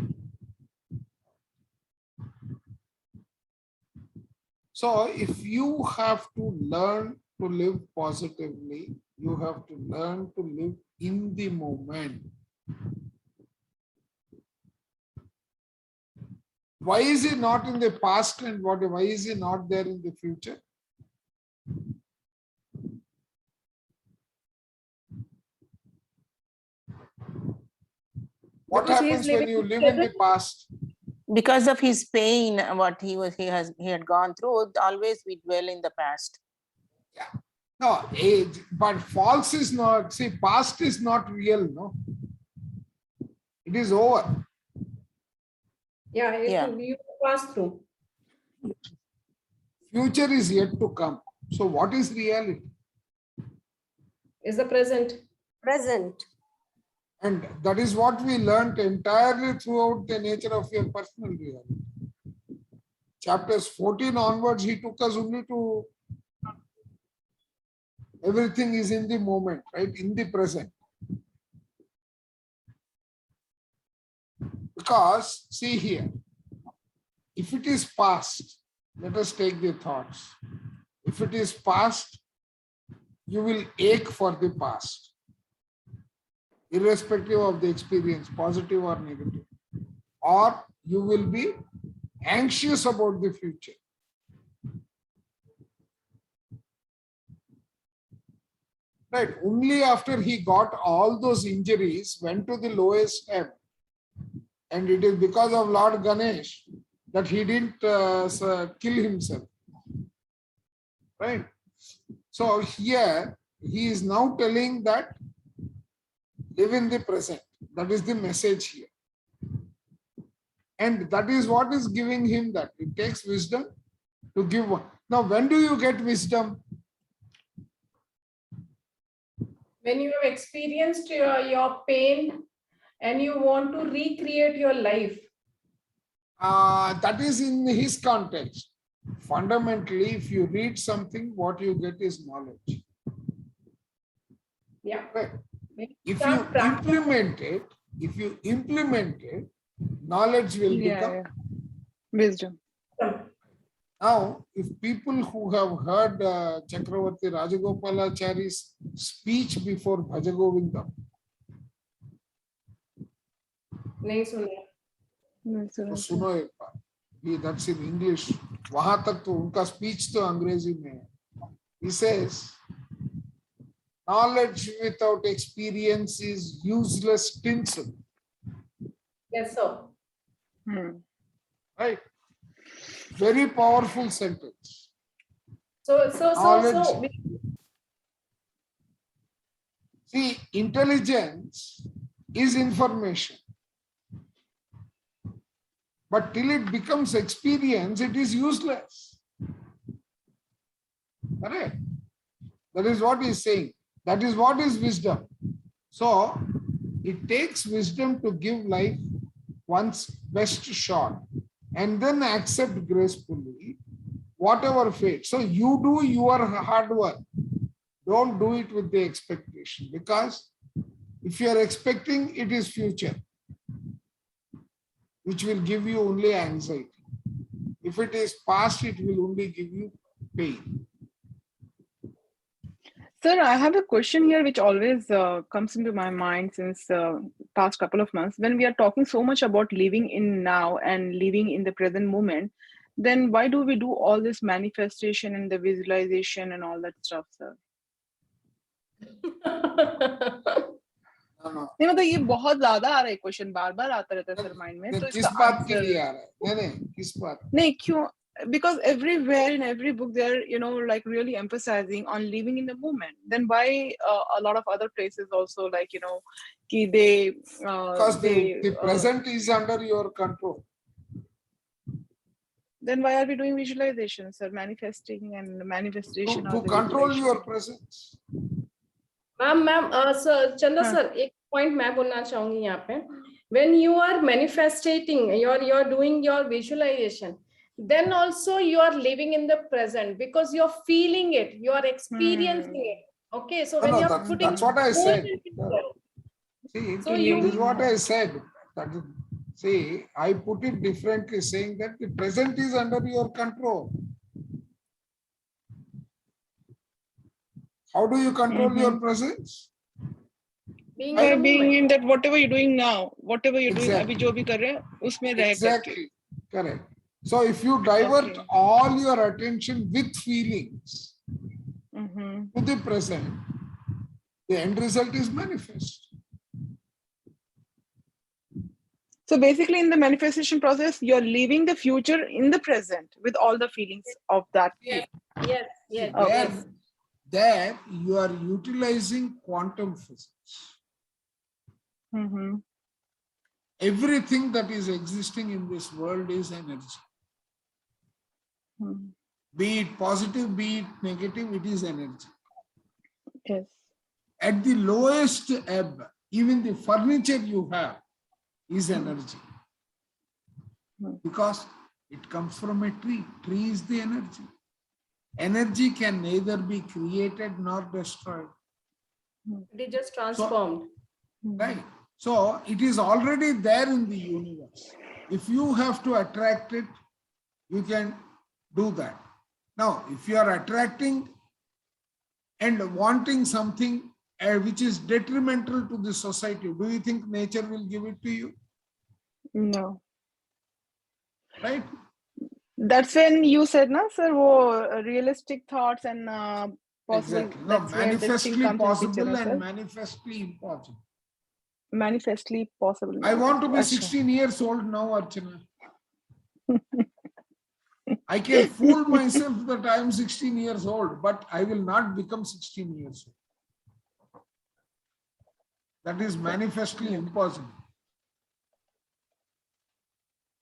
So if you have to learn to live positively, you have to learn to live in the moment. Why is he not in the past and why is he not there in the future? What Because he is happens when living you in live in the present. past? Because of his pain, what he had gone through, always we dwell in the past. No, age, but false is not, see, past is not real, no? It is over. Yeah, Yeah. you pass through. Future is yet to come. So what is reality? Is the present. Present. And that is what we learned entirely throughout the nature of your personal reality. Chapters 14 onwards, he took us only to everything is in the moment, right? In the present. Because, see here, if it is past, let us take the thoughts. If it is past, you will ache for the past, irrespective of the experience, positive or negative. Or you will be anxious about the future. Right, only after he got all those injuries, went to the lowest ebb. And it is because of Lord Ganesh that he didn't kill himself. Right? So here he is now telling that live in the present. That is the message here. And that is what is giving him that. It takes wisdom to give one. Now, when do you get wisdom? When you have experienced your pain and you want to recreate your life. That is in his context. Fundamentally, if you read something, what you get is knowledge. Yeah. Right. If you implement it, knowledge will become wisdom. Now, if people who have heard Chakravarti Rajagopalachari's speech before Bhajagovindam, नहीं सुना. तो सुनो एक बार, ये that's in English. वहां तक तो उनका speech तो अंग्रेजी में है. He says, knowledge without experience is useless tinsel. Yes, sir. Right? Very powerful sentence. So. See, intelligence is information. But till it becomes experience, it is useless. Correct? That is what he is saying. That is what is wisdom. So, it takes wisdom to give life one's best shot and then accept gracefully whatever fate. So, you do your hard work. Don't do it with the expectation, because if you are expecting, it is future, which will give you only anxiety. If it is past, it will only give you pain. Sir, I have a question here which always comes into my mind since past couple of months. When we are talking so much about living in now and living in the present moment, then why do we do all this manifestation and the visualization and all that stuff, sir? नहीं मतलब ये बहुत ज्यादा आ रहा है question, बार बार आता रहता है सर माइंड में. तो किस बात के लिए आ रहा है? नहीं किस बात? नहीं क्यों? Because everywhere in every book they're like really emphasizing on living in the moment. Then why a lot of other places also like ki they because the present is under your control. Then why are we doing visualization, sir? Manifesting and manifestation to control your presence. Ma'am sir चंदा sir एक point मैं बोलना चाहूंगी यहाँ पे. When you are manifesting, you're doing your visualization, then also you are living in the present because you're feeling it, you are experiencing it. Okay, so when you're putting, that's what I said. See, so this is what I said. See, I put it differently, saying that the present is under your control. How do you control your presence? Being in that whatever you're doing now, whatever you're doing, Exactly. अभी जो भी कर रहे हैं उसमें रह Exactly. Correct. So if you divert all your attention with feelings to the present, the end result is manifest. So basically, in the manifestation process, you're leaving the future in the present with all the feelings of that. Yes, yes, yes, Okay. yes. There you are utilizing quantum physics. Mm-hmm. Everything that is existing in this world is energy. Mm-hmm. Be it positive, be it negative, it is energy. Yes. At the lowest ebb, even the furniture you have is energy. Because it comes from a tree. Tree is the energy. Energy can neither be created nor destroyed. They just transformed. Right. So it is already there in the universe. If you have to attract it, you can do that. Now, if you are attracting and wanting something which is detrimental to the society, do you think nature will give it to you? No. Right? That's when you said, na, sir, wo realistic thoughts and possible. Exactly. No, That's where this thing manifestly comes in picture, possible na, and sir? manifestly impossible. Manifestly possible. I want to be Acha. 16 years old now, Archana. I can fool myself that I am 16 years old, but I will not become 16 years old. That is manifestly impossible.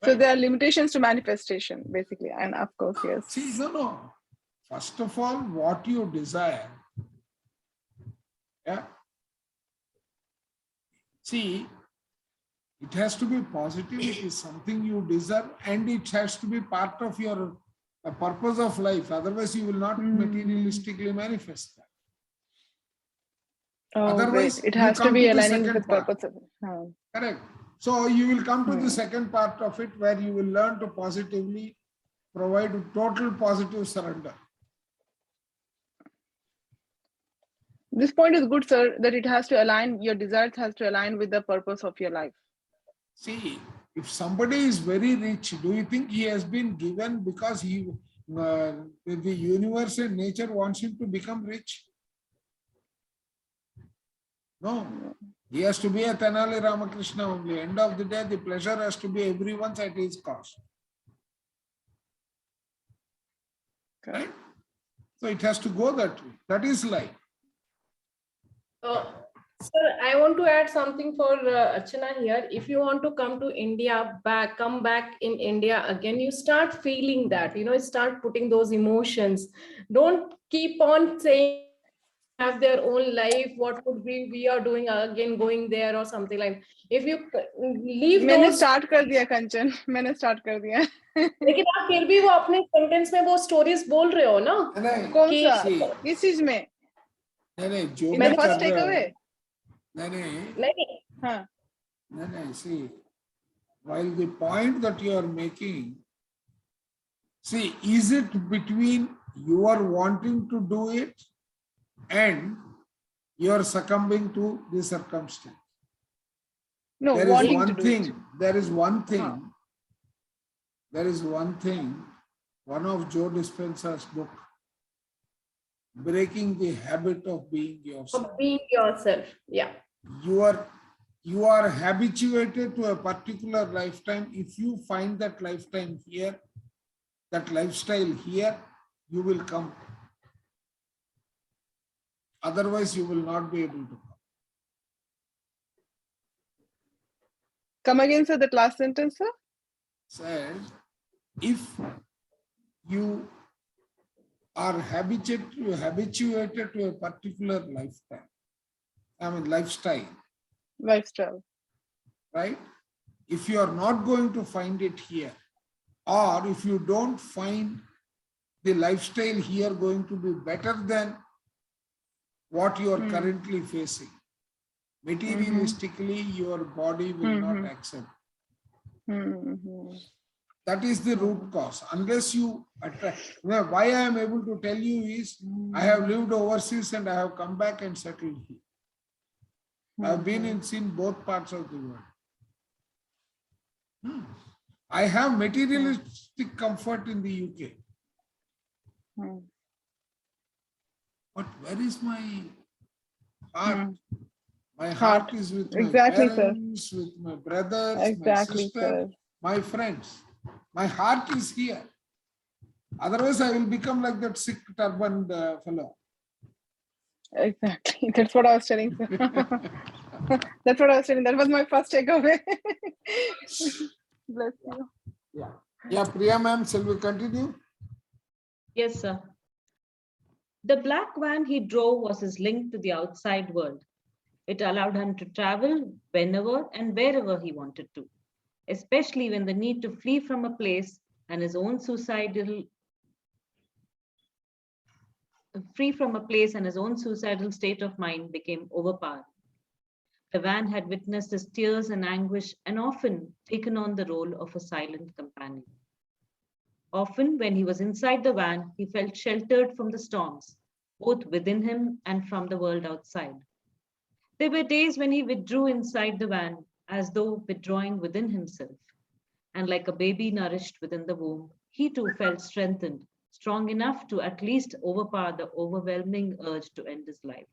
So there are limitations to manifestation, basically, and of course, yes. See, no. First of all, what you desire. Yeah. See, it has to be positive. It is something you deserve, and it has to be part of your purpose of life. Otherwise, you will not materialistically manifest that. Oh, Otherwise, great. It you has to come be to the aligning with the second part. purpose of it. Correct. So you will come to the second part of it where you will learn to positively provide total positive surrender. This point is good, sir, that it has to align, your desires has to align with the purpose of your life. See, if somebody is very rich, do you think he has been given because the universe and nature wants him to become rich? No. He has to be a Tenali Ramakrishna only. End of the day, the pleasure has to be everyone's at his cost. Right? So it has to go that way. That is life. Sir, I want to add something for Archana here. If you want to come to India, come back in India again, you start feeling that, start putting those emotions. Don't keep on saying have their own life, what could we are doing again, going there or something like. If you leave मैंने those, start कर दिया कंचन, मैंने start कर दिया. लेकिन आप फिर भी वो अपने सेंटेंस में वो स्टोरीज बोल रहे हो ना? कौन सा? किस चीज में? नहीं, जो In the first takeaway? नहीं, see, while the point that you are making, see, is it between you are wanting to do it and you are succumbing to the circumstance? No, there wanting is one to do thing. it. There is one thing. There is one thing. One of Joe Dispenza's book, Breaking the Habit of Being Yourself. Of being yourself, yeah. You are habituated to a particular lifetime. If you find that lifetime here, that lifestyle here, you will come. Otherwise, you will not be able to come. Come again, sir, that last sentence, sir? Says, if you are habituated to a particular lifestyle. Lifestyle. Right? If you are not going to find it here, or if you don't find the lifestyle here going to be better than what you are currently facing, materialistically, your body will not accept. That is the root cause. Unless you attract. Why I am able to tell you is, I have lived overseas and I have come back and settled here. I have been and seen both parts of the world. I have materialistic comfort in the UK. But where is my heart? My heart is with my Exactly, sir. parents, with my brothers, my Exactly, sister, sir. my friends. My heart is here. Otherwise, I will become like that sick turbaned fellow. Exactly. That's what I was telling, sir. That's what I was telling. That was my first takeaway. Bless you. Yeah. Yeah, Priya ma'am, shall we continue? Yes, sir. The black van he drove was his link to the outside world. It allowed him to travel whenever and wherever he wanted to, especially when the need to flee from a place and his own suicidal state of mind became overpowering. The van had witnessed his tears and anguish and often taken on the role of a silent companion. Often, when he was inside the van, he felt sheltered from the storms, both within him and from the world outside. There were days when he withdrew inside the van as though withdrawing within himself. And like a baby nourished within the womb, he too felt strengthened, strong enough to at least overpower the overwhelming urge to end his life.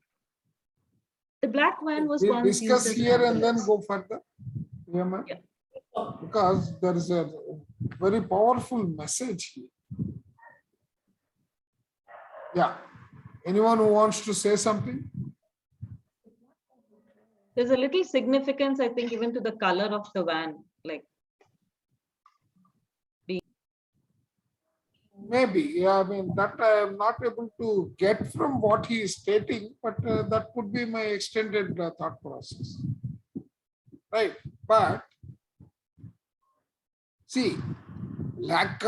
The black van was We'll once used discuss as an here and then ambulance. go further. Priya ma'am. Yeah. Because there is a very powerful message here. Yeah. Anyone who wants to say something? There's a little significance, I think, even to the color of the van. Like, Maybe. Yeah, I mean, that I am not able to get from what he is stating, but that could be my extended thought process. Right. But see, black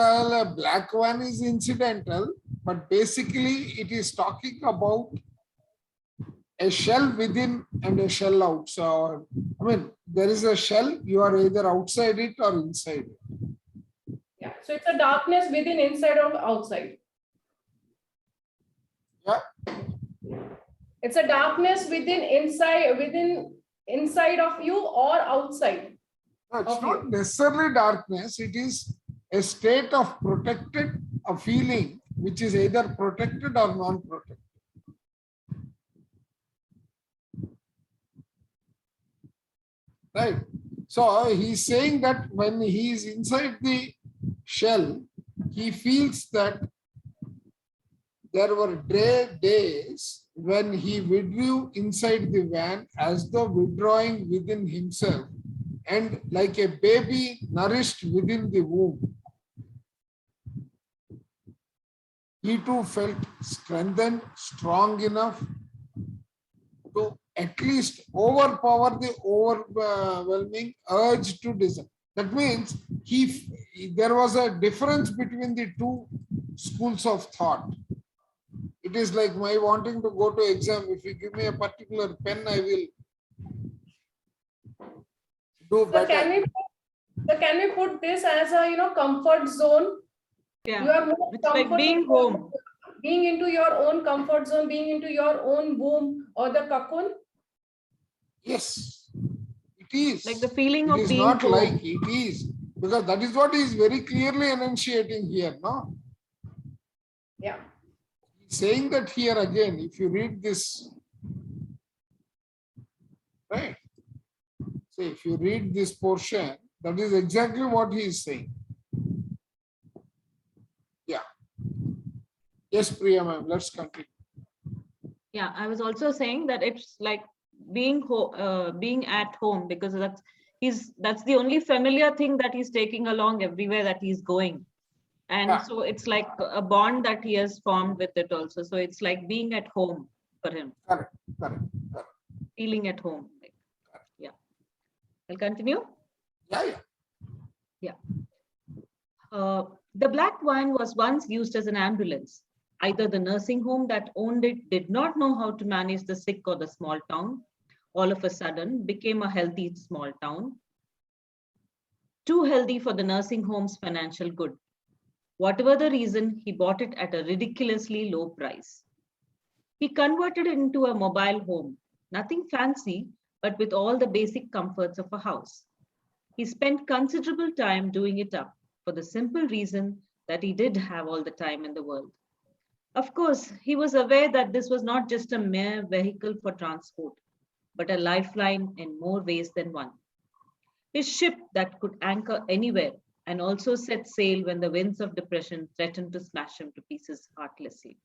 one is incidental, but basically it is talking about a shell within and a shell outside. I mean, there is a shell, you are either outside it or inside it. Yeah. So it's a darkness within, inside, or outside. Yeah. It's a darkness within, inside of you or outside. No, it's of not you. necessarily darkness. It is a state of protected, a feeling which is either protected or non-protected. Right. So he's saying that when he is inside the shell, he feels that there were days when he withdrew inside the van as though withdrawing within himself, and like a baby nourished within the womb. He too felt strengthened, strong enough to at least overpower the overwhelming urge to desire. That means there was a difference between the two schools of thought. It is like my wanting to go to exam. If you give me a particular pen, I will do So better. can we put this as a comfort zone? yeah, You are more it's like being comfortable home. being into your own comfort zone, being into your own womb or the cocoon. Yes, it is. Like the feeling It of is being not home. like it is, because that is what he is very clearly enunciating here. No, Yeah. he's saying that here again. If you read this, right? So if you read this portion, that is exactly what he is saying. Yeah. Yes, Priya ma'am, let's continue. Yeah, I was also saying that it's like being at home, because that's the only familiar thing that he's taking along everywhere that he's going. And Yeah. so it's like a bond that he has formed with it also. So it's like being at home for him, Correct. feeling at home. Yeah. I'll continue. Yeah. The black van was once used as an ambulance. Either the nursing home that owned it did not know how to manage the sick or the small town, all of a sudden became a healthy small town, too healthy for the nursing home's financial good. Whatever the reason, he bought it at a ridiculously low price. He converted it into a mobile home, nothing fancy, but with all the basic comforts of a house. He spent considerable time doing it up for the simple reason that he did have all the time in the world. Of course, he was aware that this was not just a mere vehicle for transport, but a lifeline in more ways than one. His ship that could anchor anywhere and also set sail when the winds of depression threatened to smash him to pieces heartlessly.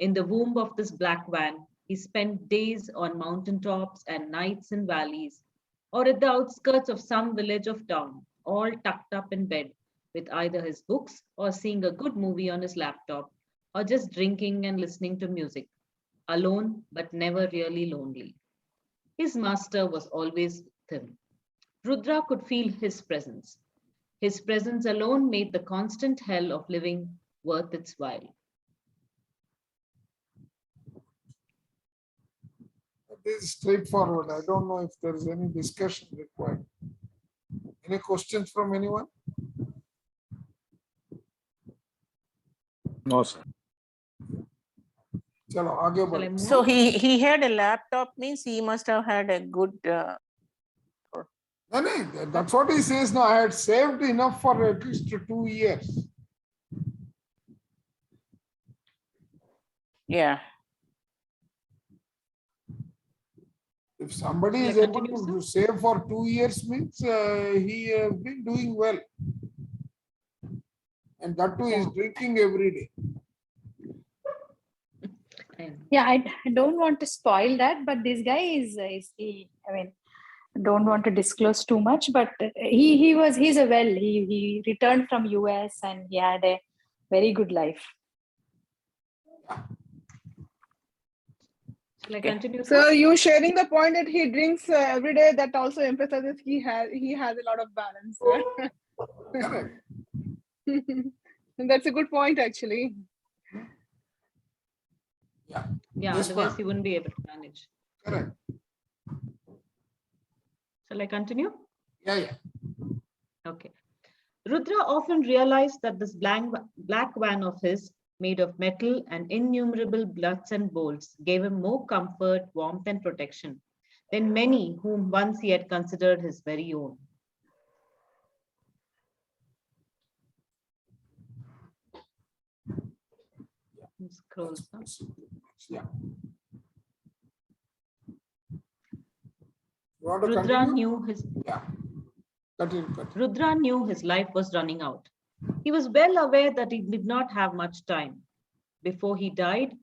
In the womb of this black van, he spent days on mountaintops and nights in valleys, or at the outskirts of some village of town, all tucked up in bed with either his books or seeing a good movie on his laptop, or just drinking and listening to music, alone but never really lonely. His master was always with him. Rudra could feel his presence. His presence alone made the constant hell of living worth its while. This is straightforward. I don't know if there is any discussion required. Any questions from anyone? No, sir. Chalo, aage Shall I बढ़ो. move So on? he had a laptop, means he must have had a good No, that's what he says. No, I had saved enough for at least 2 years. yeah. If somebody Shall I is able continue, to save for 2 years, means he has been doing well. And that too is drinking every day. Yeah, I don't want to spoil that, but this guy is I mean, don't want to disclose too much, but he's a he returned from US and he had a very good life. Shall I continue? So you sharing the point that he drinks every day, that also emphasizes he has a lot of balance. Correct. And that's a good point, actually. Yeah. Yeah, This otherwise one. he wouldn't be able to manage. Correct. Shall I continue? Yeah. Okay. Rudra often realized that this black van of his, made of metal and innumerable nuts and bolts, gave him more comfort, warmth, and protection than many whom once he had considered his very own. Scroll down. Yeah. You want to Rudra continue? knew his Yeah. Continue. Rudra knew his life was running out. He was well aware that he did not have much time. Before he died,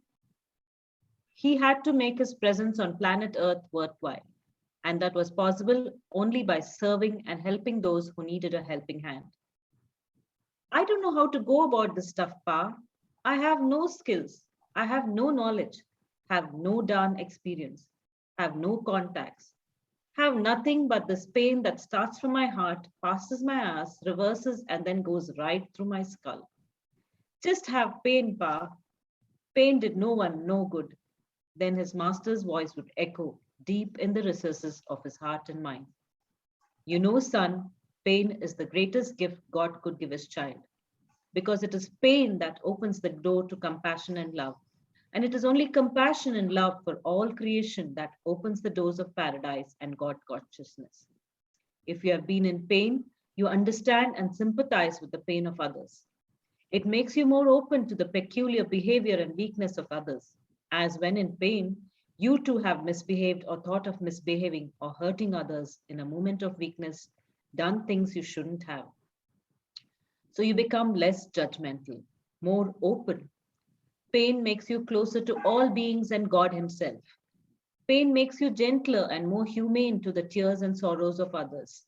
he had to make his presence on planet Earth worthwhile. And that was possible only by serving and helping those who needed a helping hand. I don't know how to go about this stuff, Pa. I have no skills. I have no knowledge, have no darn experience, have no contacts, have nothing but this pain that starts from my heart, passes my ass, reverses, and then goes right through my skull. Just have pain, Pa. Pain did no one no good. Then his master's voice would echo deep in the recesses of his heart and mind. You know, son, pain is the greatest gift God could give his child, because it is pain that opens the door to compassion and love. And it is only compassion and love for all creation that opens the doors of paradise and God consciousness. If you have been in pain, you understand and sympathize with the pain of others. It makes you more open to the peculiar behavior and weakness of others, as when in pain, you too have misbehaved or thought of misbehaving or hurting others in a moment of weakness, done things you shouldn't have. So you become less judgmental, more open. Pain makes you closer to all beings and God himself. Pain makes you gentler and more humane to the tears and sorrows of others,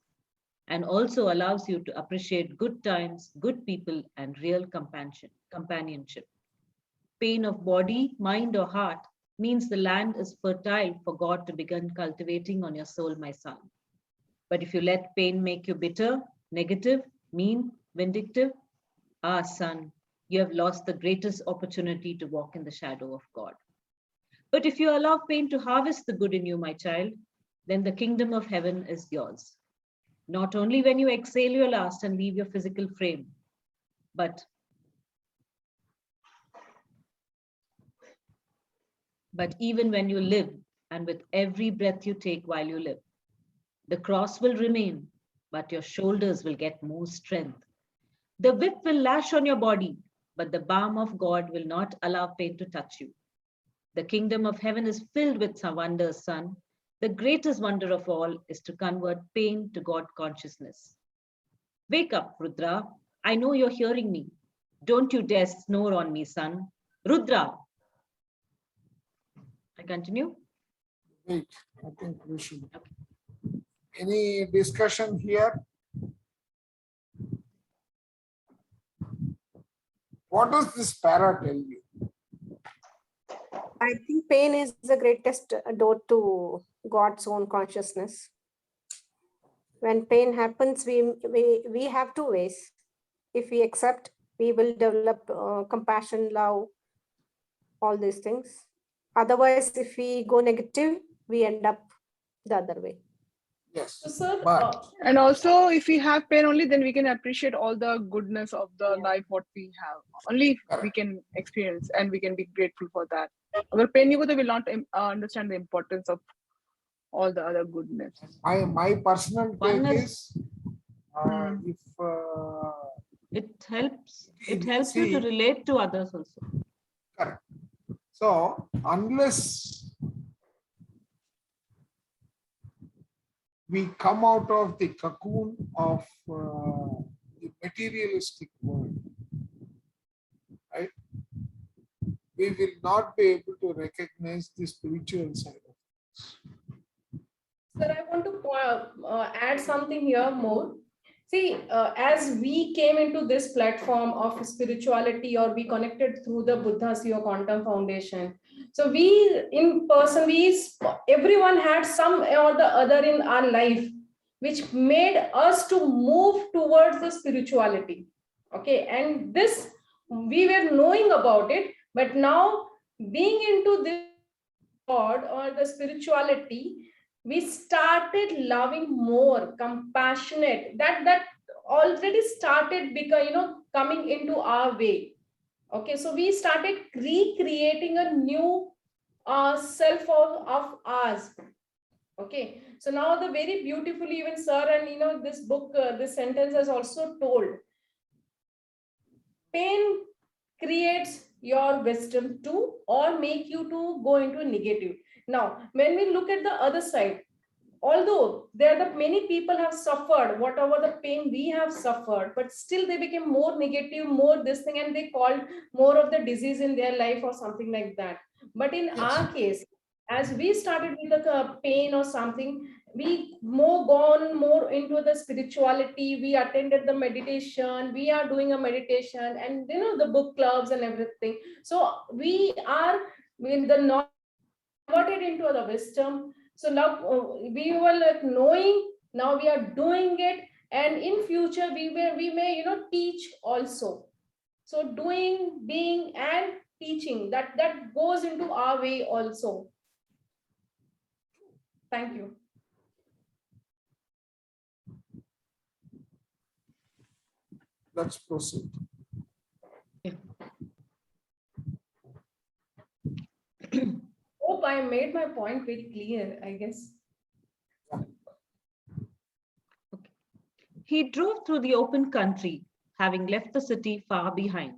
and also allows you to appreciate good times, good people, and real companionship. Pain of body, mind, or heart means the land is fertile for God to begin cultivating on your soul, my son. But if you let pain make you bitter, negative, mean, vindictive, son, you have lost the greatest opportunity to walk in the shadow of God. But if you allow pain to harvest the good in you, my child, then the kingdom of heaven is yours. Not only when you exhale your last and leave your physical frame, but even when you live and with every breath you take while you live. The cross will remain, but your shoulders will get more strength. The whip will lash on your body, but the balm of God will not allow pain to touch you. The kingdom of heaven is filled with some wonders, son, The greatest wonder of all is to convert pain to God consciousness. Wake up, Rudra. I know you're hearing me. Don't you dare snore on me, son. Rudra. I continue. Wait, I think we should. Any discussion here? What does this para tell you? I think pain is the greatest door to God's own consciousness. When pain happens, we have two ways. If we accept, we will develop compassion, love, all these things. Otherwise, if we go negative, we end up the other way. Yes, So, sir, but And also, if we have pain only, then we can appreciate all the goodness of the life, what we have. Only if we can experience and we can be grateful for that. Agar pain you will not understand the importance of all the other goodness. my personal take is if It helps you see, to relate to others also. correct. So unless we come out of the cocoon of the materialistic world, right? We will not be able to recognize the spiritual side of it. Sir, I want to add something here more. See, as we came into this platform of spirituality, or we connected through the Buddha CEO Quantum Foundation. So we, in person, everyone had some or the other in our life, which made us to move towards the spirituality. Okay, and this, we were knowing about it, but now being into this God or the spirituality, we started loving more, compassionate. That already started coming into our way. Okay, so we started recreating a new self of ours. Okay, so now the very beautifully, even sir, and this book, this sentence has also told, pain creates your wisdom too, or make you to go into negative. Now, when we look at the other side, although many people have suffered whatever the pain we have suffered, but still they became more negative, more this thing, and they called more of the disease in their life or something like that. But in our case, as we started with the pain or something, we gone more into the spirituality. We attended the meditation. We are doing a meditation, and the book clubs and everything. So we are with the converted into the wisdom. So now we were like knowing. Now we are doing it, and in future we may teach also. So doing, being, and teaching, that goes into our way also. Thank you. Let's proceed. Hope I made my point very clear, I guess. He drove through the open country, having left the city far behind.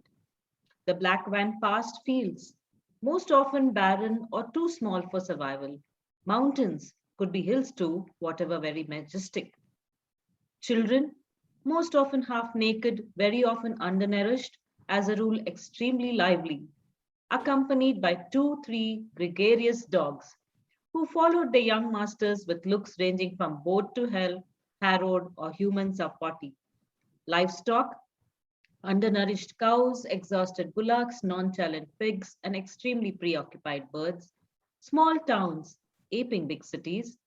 The black van passed fields, most often barren or too small for survival. Mountains, could be hills too, whatever very majestic. Children, most often half naked, very often undernourished, as a rule extremely lively, accompanied by 2-3 gregarious dogs, who followed their young masters with looks ranging from bored to hell, harrowed, or humans are potty. Livestock, undernourished cows, exhausted bullocks, nonchalant pigs, and extremely preoccupied birds. Small towns, aping big cities,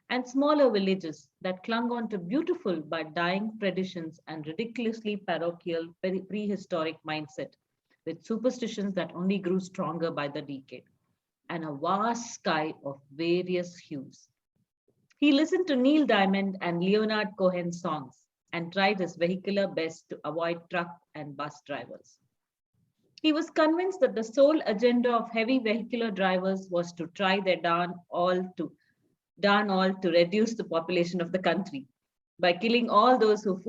and smaller villages that clung on to beautiful but dying traditions and ridiculously parochial prehistoric mindset, with superstitions that only grew stronger by the decade, and a vast sky of various hues. He listened to Neil Diamond and Leonard Cohen songs and tried his vehicular best to avoid truck and bus drivers. He was convinced that the sole agenda of heavy vehicular drivers was to try their darn all to reduce the population of the country by killing all those who were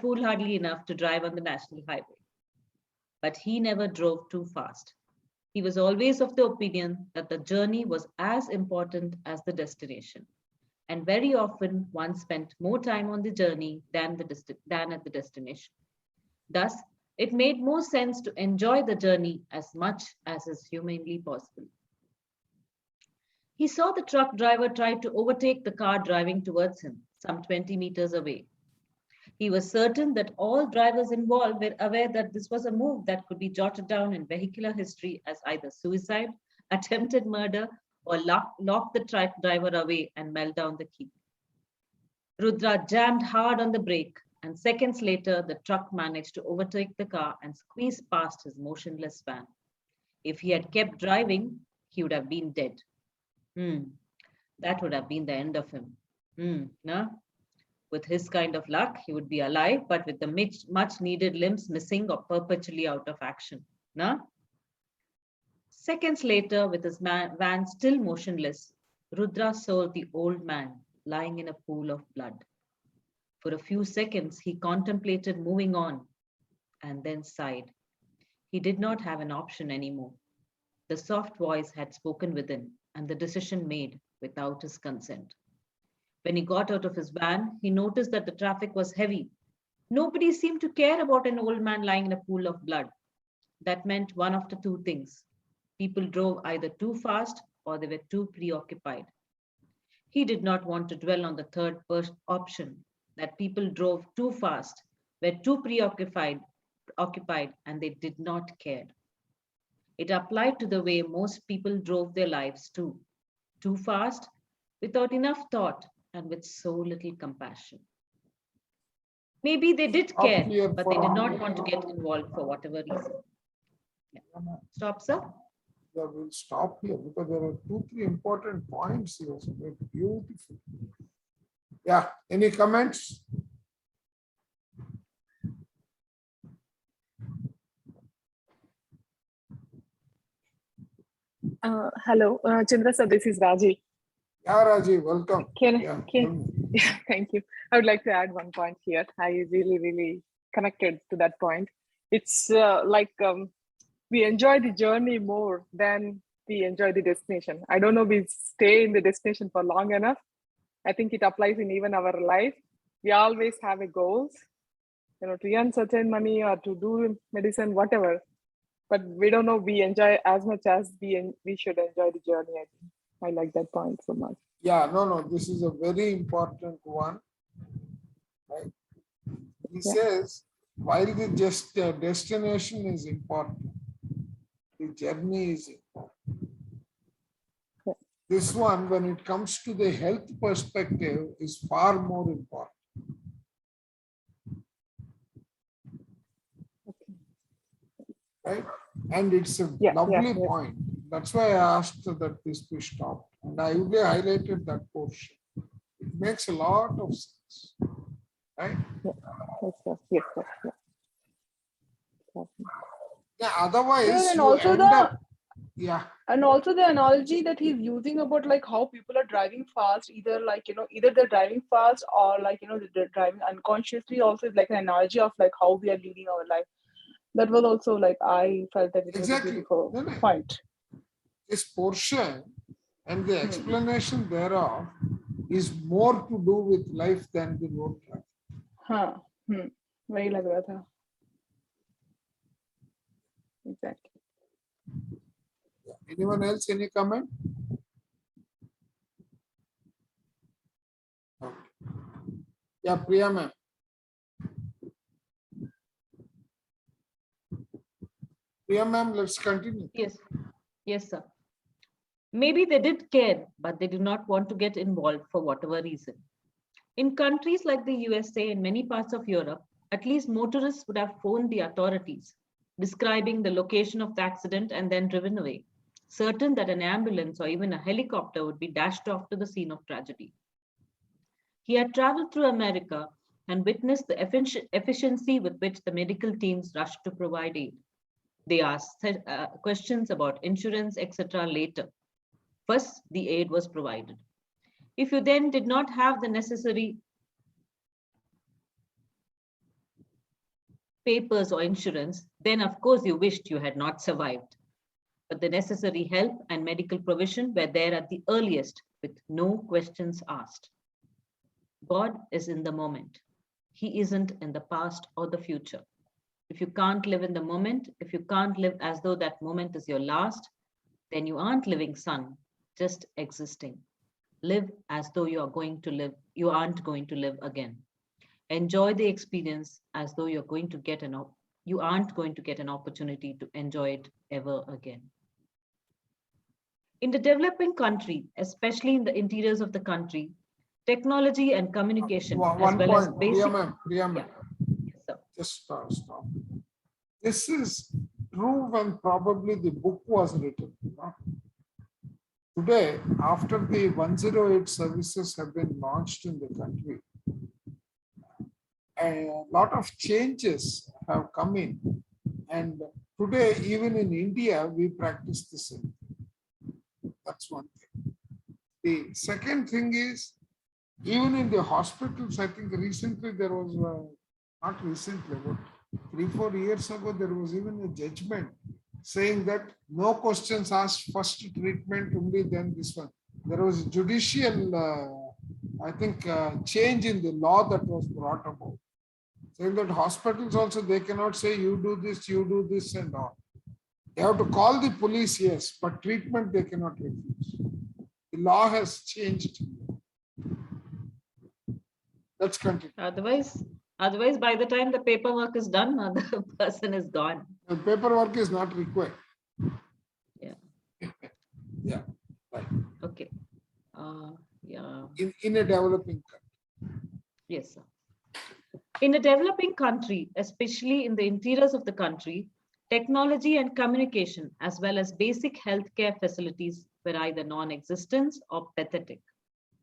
foolhardy enough to drive on the national highway. But he never drove too fast. He was always of the opinion that the journey was as important as the destination. And very often one spent more time on the journey than at the destination. Thus, it made more sense to enjoy the journey as much as is humanly possible. He saw the truck driver try to overtake the car driving towards him, some 20 meters away. He was certain that all drivers involved were aware that this was a move that could be jotted down in vehicular history as either suicide, attempted murder, or lock the truck driver away and melt down the key. Rudra jammed hard on the brake, and seconds later, the truck managed to overtake the car and squeeze past his motionless van. If he had kept driving, he would have been dead. That would have been the end of him. No? With his kind of luck, he would be alive, but with the much needed limbs missing or perpetually out of action. No? Seconds later, with his van still motionless, Rudra saw the old man lying in a pool of blood. For a few seconds, he contemplated moving on and then sighed. He did not have an option anymore. The soft voice had spoken within, and the decision made without his consent. When he got out of his van, he noticed that the traffic was heavy. Nobody seemed to care about an old man lying in a pool of blood. That meant one of the two things. People drove either too fast or they were too preoccupied. He did not want to dwell on the third option, that people drove too fast, were too preoccupied, and they did not care. It applied to the way most people drove their lives too. Too fast, without enough thought, and with so little compassion. Maybe they did care, but they did not want to get involved for whatever reason. Yeah. Stop, sir? Yeah, we'll stop here because there are 2-3 important points here. So they're beautiful. Yeah, any comments? Hello, Chandra sir, this is Raji. Yeah, Raji, welcome. Thank you. I would like to add one point here. I really connected to that point. It's we enjoy the journey more than we enjoy the destination. I don't know, we stay in the destination for long enough. I think it applies in even our life. We always have a goals, to earn certain money or to do medicine, whatever. But we don't know, we enjoy as much as we should enjoy the journey. I think I like that point so much. Yeah, no, this is a very important one. Right? He says, while the destination is important, the journey is important. Yeah. This one, when it comes to the health perspective, is far more important. Right? And it's a lovely point. That's why I asked that this be stopped. And I only highlighted that portion. It makes a lot of sense. Right? Yes. Yeah, otherwise, and also the analogy that he's using about like how people are driving fast, either they're driving fast or they're driving unconsciously, also is like an analogy of like how we are leading our life. That was also like, I felt that it was a beautiful point. This portion and the explanation thereof is more to do with life than the road traffic. Very lag raha tha. Exactly. Anyone else, any comment? Okay. Yeah, Priya ma'am. Priya ma'am, let's continue. Yes, sir. Maybe they did care, but they did not want to get involved for whatever reason. In countries like the USA and many parts of Europe, at least motorists would have phoned the authorities, describing the location of the accident and then driven away, certain that an ambulance or even a helicopter would be dashed off to the scene of tragedy. He had traveled through America and witnessed the efficiency with which the medical teams rushed to provide aid. They asked questions about insurance, etc. later. First, the aid was provided. If you then did not have the necessary papers or insurance, then of course you wished you had not survived. but the necessary help and medical provision were there at the earliest, with no questions asked. God is in the moment. He isn't in the past or the future. If you can't live in the moment, if you can't live as though that moment is your last, then you aren't living, son, just existing. Live as though you aren't going to live again. Enjoy the experience as though you aren't going to get an opportunity to enjoy it ever again. In the developing country, especially in the interiors of the country, technology and communication, One as well as point, basic. Priya ma'am. Yes, sir. Just stop. This is true when probably the book was written. Today, after the 108 services have been launched in the country, a lot of changes have come in. And today, even in India, we practice the same. That's one thing. The second thing is, even in the hospitals, I think recently there was, not recently, but 3-4 years ago, there was even a judgment saying that no questions asked, first treatment only, then this one. There was judicial, I think, change in the law that was brought about. Saying that hospitals also, they cannot say you do this and all. They have to call the police, yes, but treatment they cannot refuse. The law has changed. Let's continue. Otherwise, by the time the paperwork is done, the person is gone. The paperwork is not required. Yeah. Yeah, right. Okay. Yeah. In a developing country. Yes, sir. In a developing country, especially in the interiors of the country, technology and communication, as well as basic healthcare facilities, were either non-existent or pathetic.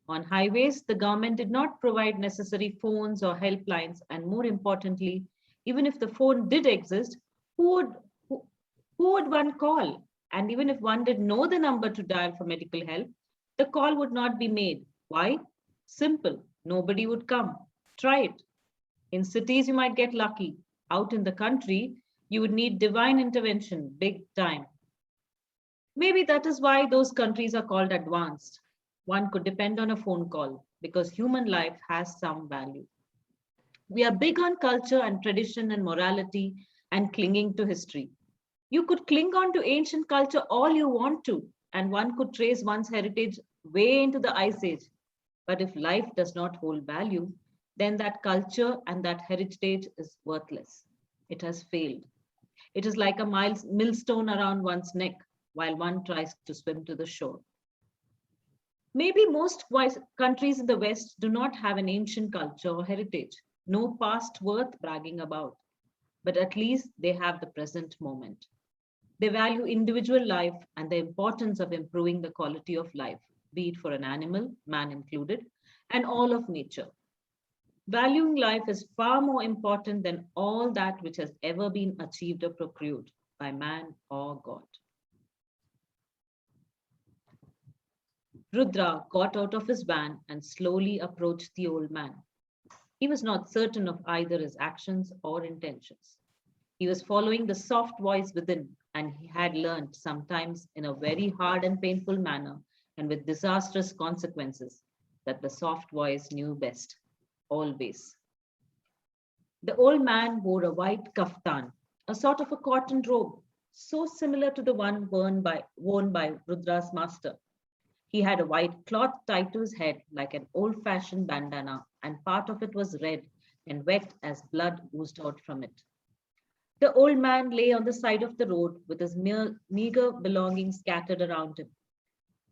On highways, the government did not provide necessary phones or helplines, and more importantly, even if the phone did exist, who would one call? And even if one did know the number to dial for medical help, the call would not be made. Why? Simple. Nobody would come. Try it. In cities, you might get lucky. Out in the country, you would need divine intervention, big time. Maybe that is why those countries are called advanced. One could depend on a phone call because human life has some value. We are big on culture and tradition and morality and clinging to history. You could cling on to ancient culture all you want to, and one could trace one's heritage way into the Ice Age. But if life does not hold value, then that culture and that heritage is worthless. It has failed. It is like a millstone around one's neck while one tries to swim to the shore. Maybe most countries in the West do not have an ancient culture or heritage, no past worth bragging about, but at least they have the present moment. They value individual life and the importance of improving the quality of life, be it for an animal, man included, and all of nature. Valuing life is far more important than all that which has ever been achieved or procured by man or God. Rudra got out of his van and slowly approached the old man. He was not certain of either his actions or intentions. He was following the soft voice within, and he had learned, sometimes in a very hard and painful manner and with disastrous consequences, that the soft voice knew best, always. The old man wore a white kaftan, a sort of a cotton robe, so similar to the one worn by Rudra's master. He had a white cloth tied to his head like an old-fashioned bandana, and part of it was red and wet as blood oozed out from it. The old man lay on the side of the road with his meager belongings scattered around him.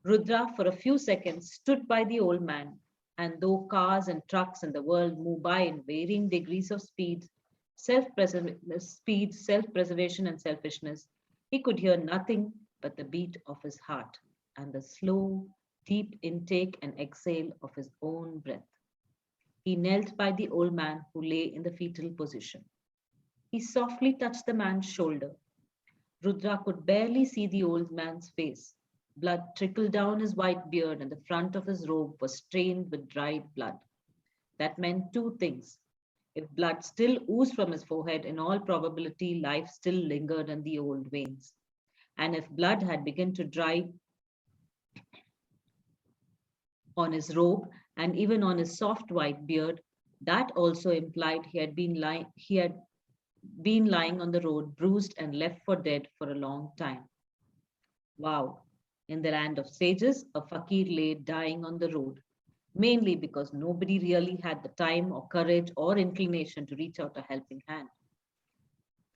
Rudra, for a few seconds, stood by the old man, and though cars and trucks in the world move by in varying degrees of speed, self-preservation, and selfishness, he could hear nothing but the beat of his heart and the slow, deep intake and exhale of his own breath. He knelt by the old man who lay in the fetal position. He softly touched the man's shoulder. Rudra could barely see the old man's face. Blood trickled down his white beard, and the front of his robe was stained with dried blood. That meant two things. If blood still oozed from his forehead, in all probability, life still lingered in the old veins. and if blood had begun to dry on his robe and even on his soft white beard, that also implied he had been lying on the road, bruised and left for dead for a long time. Wow. In the land of sages, a fakir lay dying on the road, mainly because nobody really had the time or courage or inclination to reach out a helping hand.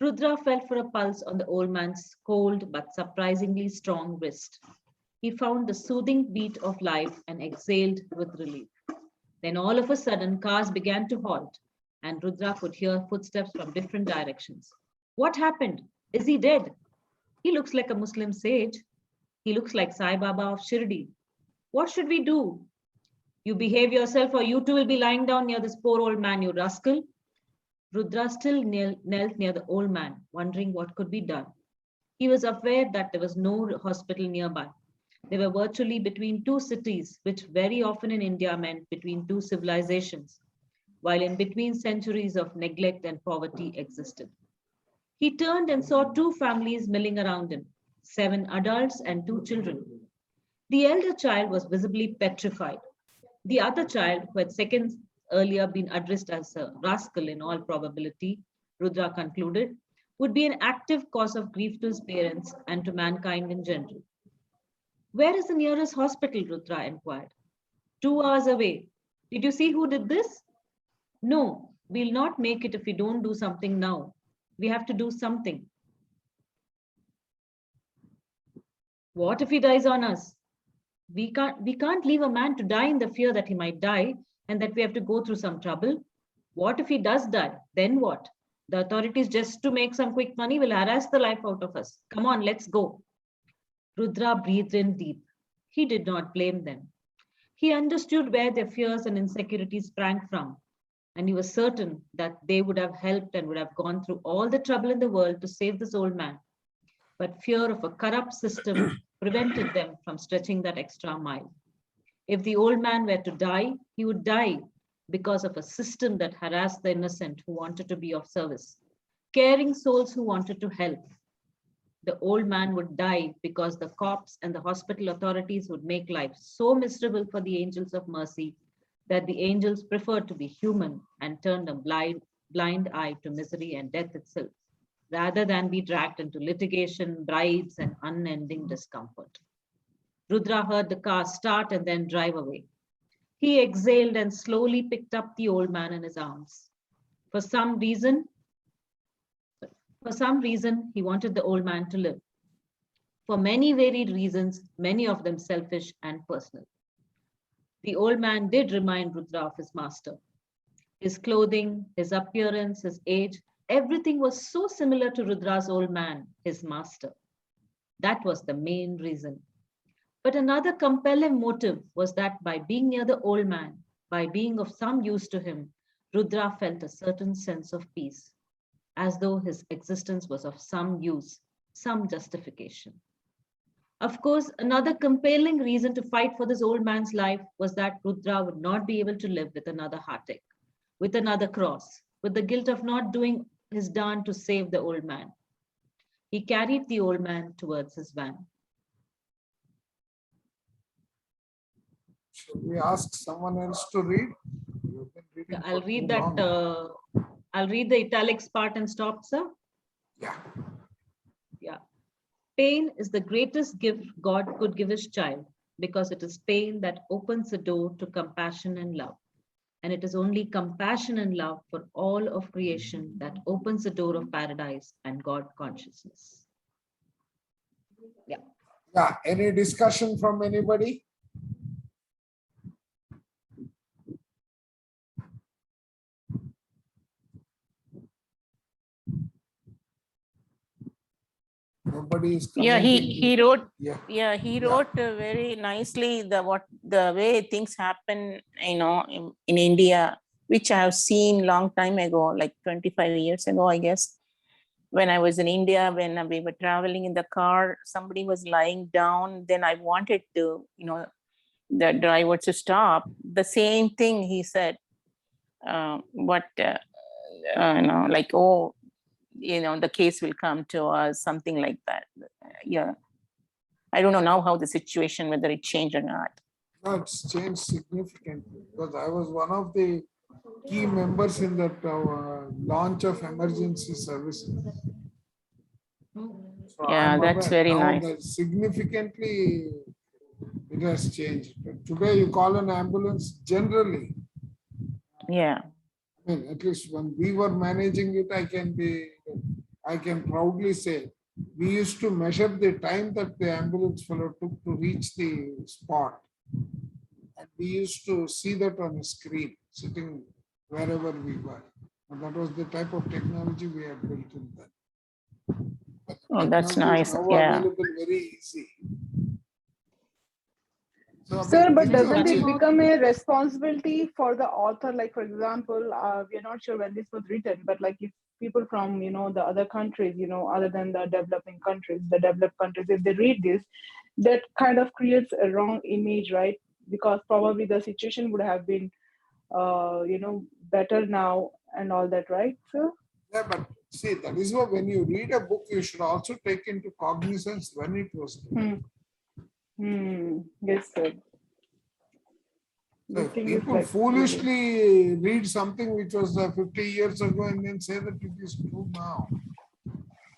Rudra felt for a pulse on the old man's cold but surprisingly strong wrist. He found the soothing beat of life and exhaled with relief. Then all of a sudden, cars began to halt, and Rudra could hear footsteps from different directions. What happened? Is he dead? He looks like a Muslim sage. He looks like Sai Baba of Shirdi. What should we do? You behave yourself, or you too will be lying down near this poor old man, you rascal. Rudra still knelt near the old man, wondering what could be done. He was aware that there was no hospital nearby. They were virtually between two cities, which very often in India meant between two civilizations, while in between centuries of neglect and poverty existed. He turned and saw two families milling around him, 7 adults and 2 children. The elder child was visibly petrified. The other child, who had seconds earlier been addressed as a rascal in all probability, Rudra concluded, would be an active cause of grief to his parents and to mankind in general. Where is the nearest hospital? Rudra inquired. 2 hours away. Did you see who did this? No, we'll not make it if we don't do something now. We have to do something. What if he dies on us? We can't leave a man to die in the fear that he might die and that we have to go through some trouble. What if he does die? Then what? The authorities, just to make some quick money, will harass the life out of us. Come on, let's go. Rudra breathed in deep. He did not blame them. He understood where their fears and insecurities sprang from, and he was certain that they would have helped and would have gone through all the trouble in the world to save this old man. But fear of a corrupt system prevented them from stretching that extra mile. If the old man were to die, he would die because of a system that harassed the innocent who wanted to be of service, caring souls who wanted to help. The old man would die because the cops and the hospital authorities would make life so miserable for the angels of mercy that the angels preferred to be human and turned a blind eye to misery and death itself, rather than be dragged into litigation, bribes, and unending discomfort. Rudra heard the car start and then drive away. He exhaled and slowly picked up the old man in his arms. For some reason, he wanted the old man to live. For many varied reasons, many of them selfish and personal. The old man did remind Rudra of his master. His clothing, his appearance, his age, everything was so similar to Rudra's old man, his master. That was the main reason. But another compelling motive was that by being near the old man, by being of some use to him, Rudra felt a certain sense of peace, as though his existence was of some use, some justification. Of course, another compelling reason to fight for this old man's life was that Rudra would not be able to live with another heartache, with another cross, with the guilt of not doing his darn to save the old man. He carried the old man towards his van. Should we ask someone else to read? You've been reading Yeah, I'll for read too that. long. I'll read the italics part and stop, sir. Yeah. Yeah. Pain is the greatest gift God could give his child because it is pain that opens the door to compassion and love. And it is only compassion and love for all of creation that opens the door of paradise and God consciousness. Yeah. Yeah. Any discussion from anybody? Nobody is Yeah, commenting. he wrote. Yeah. He wrote very nicely the way things happen, in India, which I have seen long time ago, like 25 years ago, I guess. When I was in India, when we were traveling in the car, somebody was lying down. Then I wanted to, the driver to stop. The same thing he said, like, oh, the case will come to us, something like that. Yeah. I don't know now how the situation, whether it changed or not. No, it's changed significantly because I was one of the key members in that launch of emergency services. So Yeah, I'm that's aware very now nice. that significantly it has changed. But today you call an ambulance generally. Yeah. I mean, at least when we were managing it, I can proudly say, we used to measure the time that the ambulance fellow took to reach the spot. And we used to see that on a screen, sitting wherever we were. And that was the type of technology we had built in that. Oh, that's Technology is nice. now Yeah. available very easy. So, Sir, but things have doesn't it changed. become a responsibility for the author? Like, for example, we are not sure when this was written, but like if people from, the other countries, other than the developing countries, the developed countries, if they read this, that kind of creates a wrong image, right? Because probably the situation would have been, better now and all that, right? So, Yeah, but see, that is why when you read a book, you should also take into cognizance when it was written. Yes, sir. So if people foolishly read something which was 50 years ago and then say that it is true now.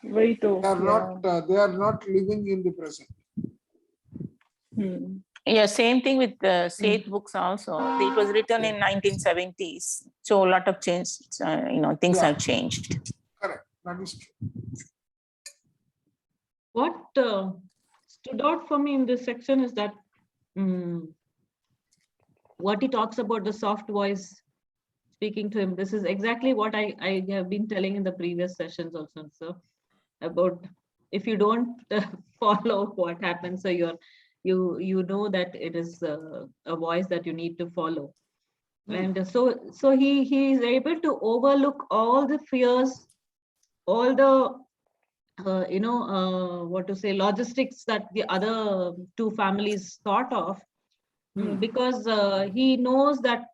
Very true. They are not living in the present. Yeah, same thing with the Seth books also. It was written in 1970s. So a lot of change, things have changed. Correct. That is true. What stood out for me in this section is that what he talks about the soft voice speaking to him. This is exactly what I have been telling in the previous sessions also, sir, about if you don't follow what happens, so you know that it is a voice that you need to follow. And so he is able to overlook all the fears, all the logistics that the other two families thought of, because he knows that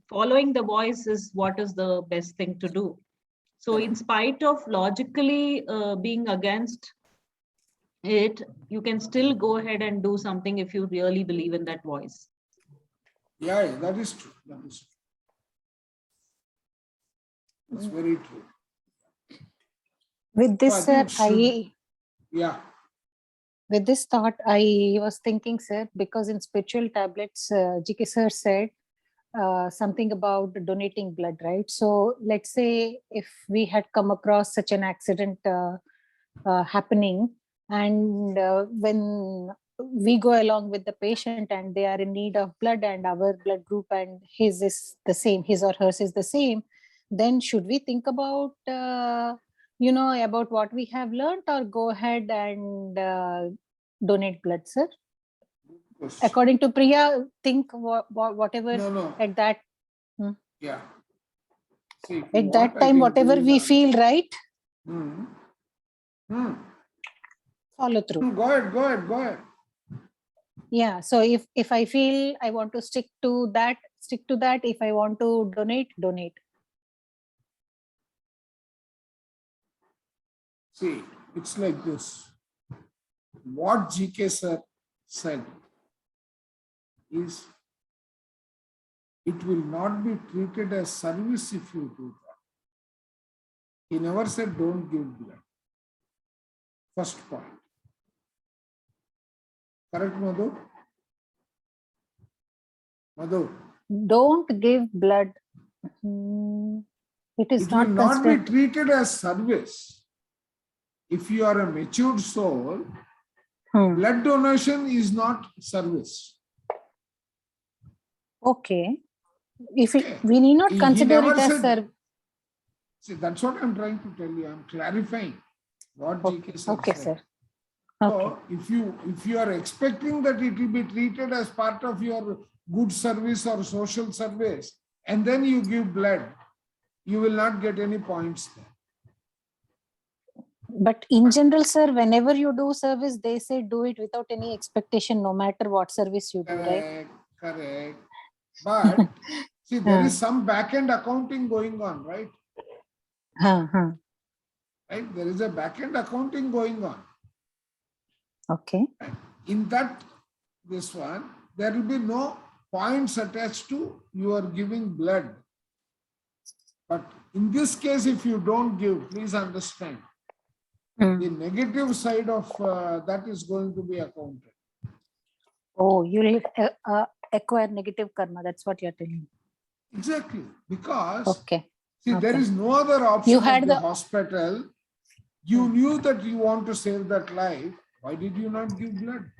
following the voice is what is the best thing to do. So in spite of logically being against it, you can still go ahead and do something if you really believe in that voice. Yeah, that is true. That is true. That's very true. With this, sir, with this thought, I was thinking, sir, because in spiritual tablets, GK sir said something about donating blood, right? So let's say if we had come across such an accident happening, and when we go along with the patient and they are in need of blood and our blood group and his is the same, his or hers is the same, then should we think about about what we have learned, or go ahead and donate blood, sir? According to Priya, think whatever at that. Yeah. See, at that time, whatever we feel right, follow through. Go ahead. Yeah. So if I feel I want to stick to that. If I want to donate. See, it's like this. What GK sir said is, it will not be treated as service if you do that. He never said don't give blood. First point. Correct, Madhu? Madhu? Don't give blood. It is It will not be treated as service. If you are a matured soul, blood donation is not service. Okay. We need not consider it as service. See, that's what I'm trying to tell you. I'm clarifying what GK said. Okay, sir. So if you are expecting that it will be treated as part of your good service or social service, and then you give blood, you will not get any points there. But in general, sir, whenever you do service, they say do it without any expectation, no matter what service you do, right? Correct. But see, there is some back-end accounting going on, right? right? There is a back-end accounting going on. Okay. In that, this one, there will be no points attached to you are giving blood. But in this case, if you don't give, please understand, the negative side of that is going to be accounted. Oh, you will acquire negative karma. That's what you're telling. Exactly. Because, Okay. see, there Okay. is no other option You had at the the- hospital. You knew that you want to save that life. Why did you not give blood?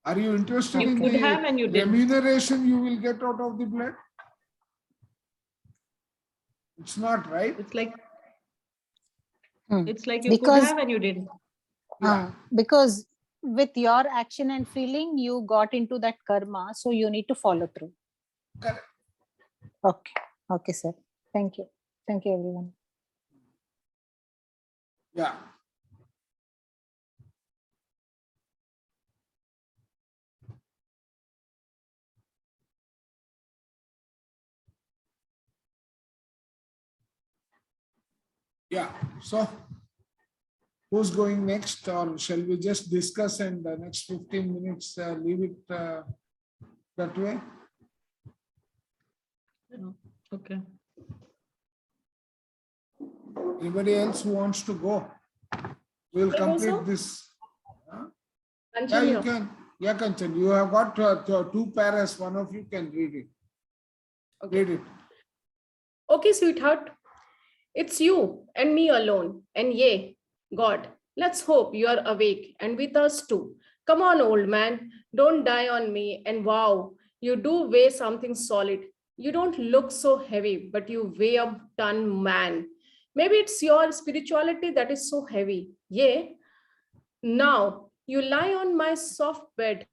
Are you interested You in could the have and you didn't. remuneration you will get out of the blood? It's not right. It's like Hmm. it's like you Because- could have and you didn't. Yeah. Because with your action and feeling, you got into that karma. So you need to follow through. Correct. Okay. Okay, sir. Thank you. Thank you, everyone. Yeah. Yeah. So who's going next, or shall we just discuss and the next 15 minutes leave it that way? Okay. Anybody else who wants to go? We'll Can I go, complete sir? this. Huh? Yeah, Kanchan you here. can. Yeah, Kanchan, you have got two paras. One of you can read it. Okay. Read it. Okay, sweetheart. It's you and me alone. And yay, God, let's hope you are awake and with us too. Come on, old man. Don't die on me. And wow, you do weigh something solid. You don't look so heavy, but you weigh a ton, man. Maybe it's your spirituality that is so heavy. Yeah. Now you lie on my soft bed.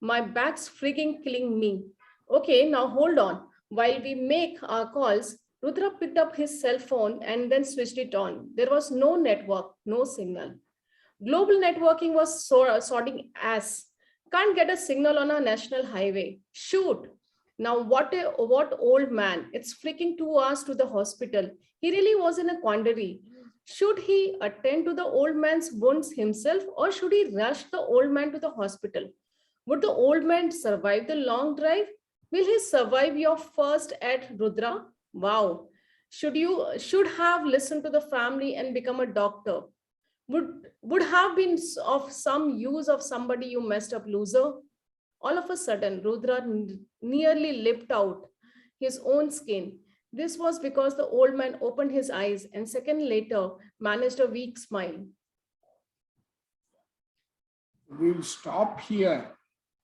My back's freaking killing me. Okay, now hold on. While we make our calls, Rudra picked up his cell phone and then switched it on. There was no network, no signal. Global networking was sorting ass. Can't get a signal on a national highway. Shoot. Now what old man? It's freaking 2 hours to the hospital. He really was in a quandary. Should he attend to the old man's wounds himself, or should he rush the old man to the hospital? Would the old man survive the long drive? Will he survive your first at Rudra? Wow. Should have listened to the family and become a doctor. Would have been of some use of somebody you messed up loser. All of a sudden, Rudra nearly lipped out his own skin. This was because the old man opened his eyes and second later managed a weak smile. We'll stop here.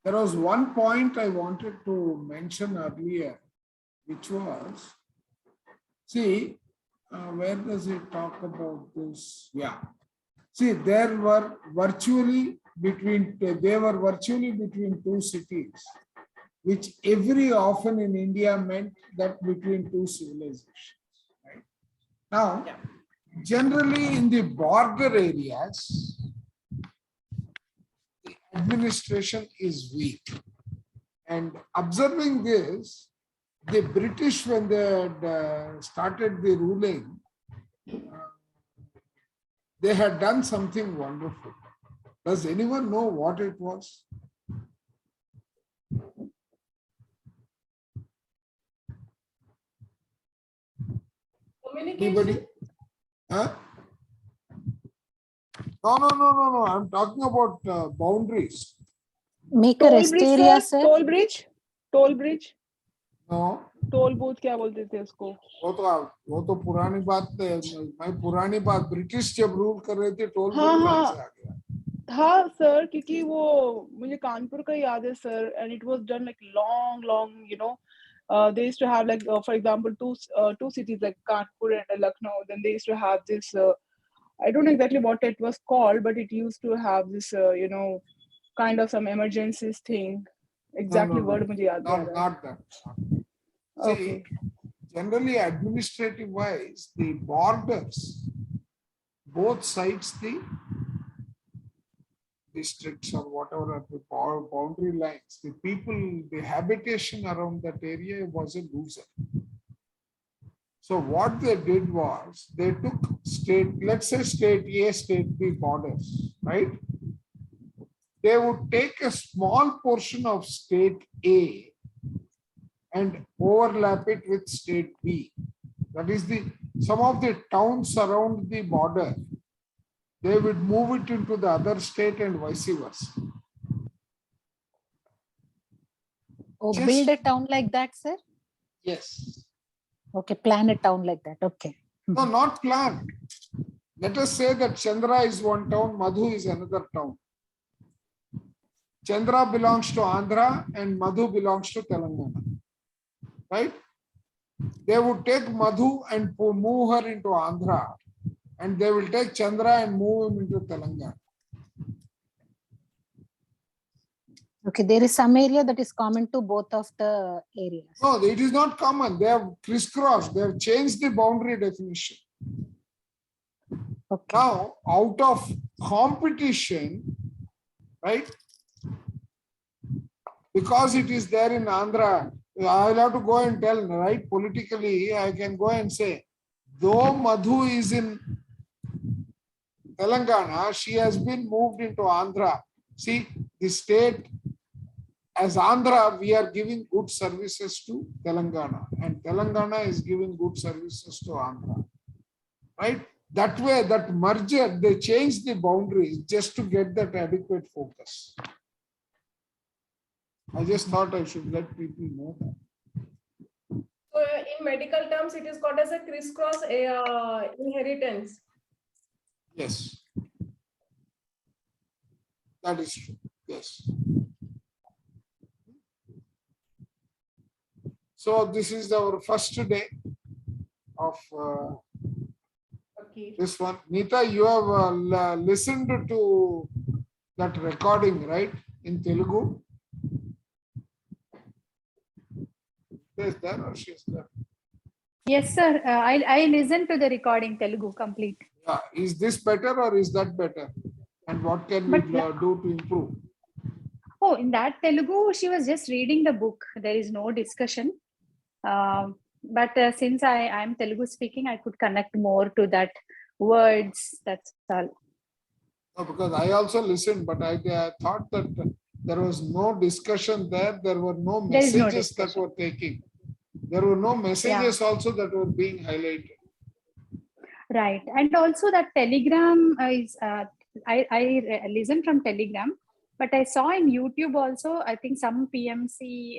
There was one point I wanted to mention earlier, which was, see, where does it talk about this? Yeah. See, they were virtually between two cities, which every often in India meant that between two civilizations. Right? Now, generally in the border areas, the administration is weak. And observing this, the British, when they had started the ruling, they had done something wonderful. Does anyone know what it was? Anybody? Huh? No. I'm talking about boundaries. Make a Toll rest bridge, area, sir. sir. Toll bridge. No. Toll booth क्या बोलते थे उसको? वो तो पुरानी बात है। मैं पुरानी बात, ब्रिटिश जब रूल कर रहे थे टोल बूथ कहाँ से आ गया? हाँ सर, क्योंकि वो मुझे कानपुर का याद है sir, and it was done like long, you know. They used to have like, for example, two cities like Kanpur and Lucknow. Then they used to have this. I don't know exactly what it was called, but it used to have this, you know, kind of some emergencies thing. Exactly word मुझे याद नहीं आ रहा है. Not that. See, Okay. generally administrative wise, the borders, both sides, the districts or whatever are the boundary lines, the people, the habitation around that area was a loser. So what they did was they took state, let's say state A, state B borders, right? They would take a small portion of state A and overlap it with state B. That is some of the towns around the border, they would move it into the other state and vice versa. Oh, Just- build a town like that, sir? Yes. Okay, plan a town like that. Okay. No, not planned. Let us say that Chandra is one town, Madhu is another town. Chandra belongs to Andhra and Madhu belongs to Telangana. Right? They would take Madhu and move her into Andhra, and they will take Chandra and move him into Telangana. Okay, there is some area that is common to both of the areas. No, it is not common. They have crisscrossed. They have changed the boundary definition. Okay. Now, out of competition, right? Because it is there in Andhra, I will have to go and tell, right? Politically, I can go and say, though Madhu is in Telangana, she has been moved into Andhra. See, the state, as Andhra, we are giving good services to Telangana, and Telangana is giving good services to Andhra. Right? That way, that merger, they changed the boundaries just to get that adequate focus. I just thought I should let people know that. So in medical terms, it is called as a crisscross inheritance. Yes. That is true. Yes. So this is our first day of this one. Neeta, you have listened to that recording, right? In Telugu? Is there or she's there? Yes, sir. I listened to the recording Telugu complete. Yeah. Is this better or is that better? And what can we do to improve? Oh, in that Telugu, she was just reading the book. There is no discussion. But since I am Telugu speaking, I could connect more to that words. That's all. No, because I also listened, but I thought that there was no discussion there. There were no There is no messages that were taking. There were no messages also that were being highlighted. Right. And also that Telegram is, I listened from Telegram, but I saw in YouTube also, I think some PMC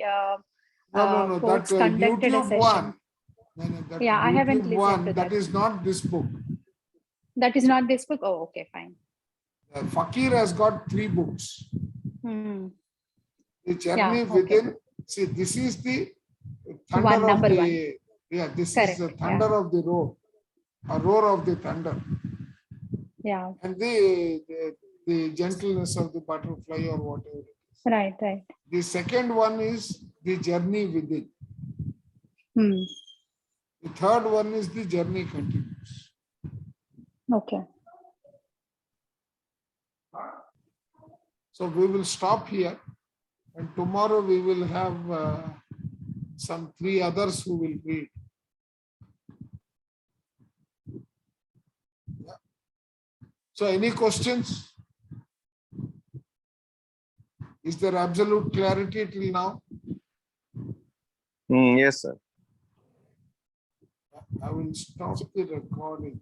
No, that folks conducted a YouTube session. one. That Yeah, I haven't YouTube listened one, to that that. is not this book. That is not this book? Oh, okay, fine. Fakir has got 3 books. Hmm. The Journey Yeah, Within. See, this is the thunder One, of number the. one. Yeah, this Correct, is the thunder of the road, a roar of the thunder, Yeah, and the gentleness of the butterfly or whatever it is. right, right. The second one is the Journey Within. Hmm. The third one is the Journey Continues. Okay. So we will stop here, and tomorrow we will have some 3 others who will read. Yeah. So any questions? Is there absolute clarity till now? Yes, sir. I will stop the recording.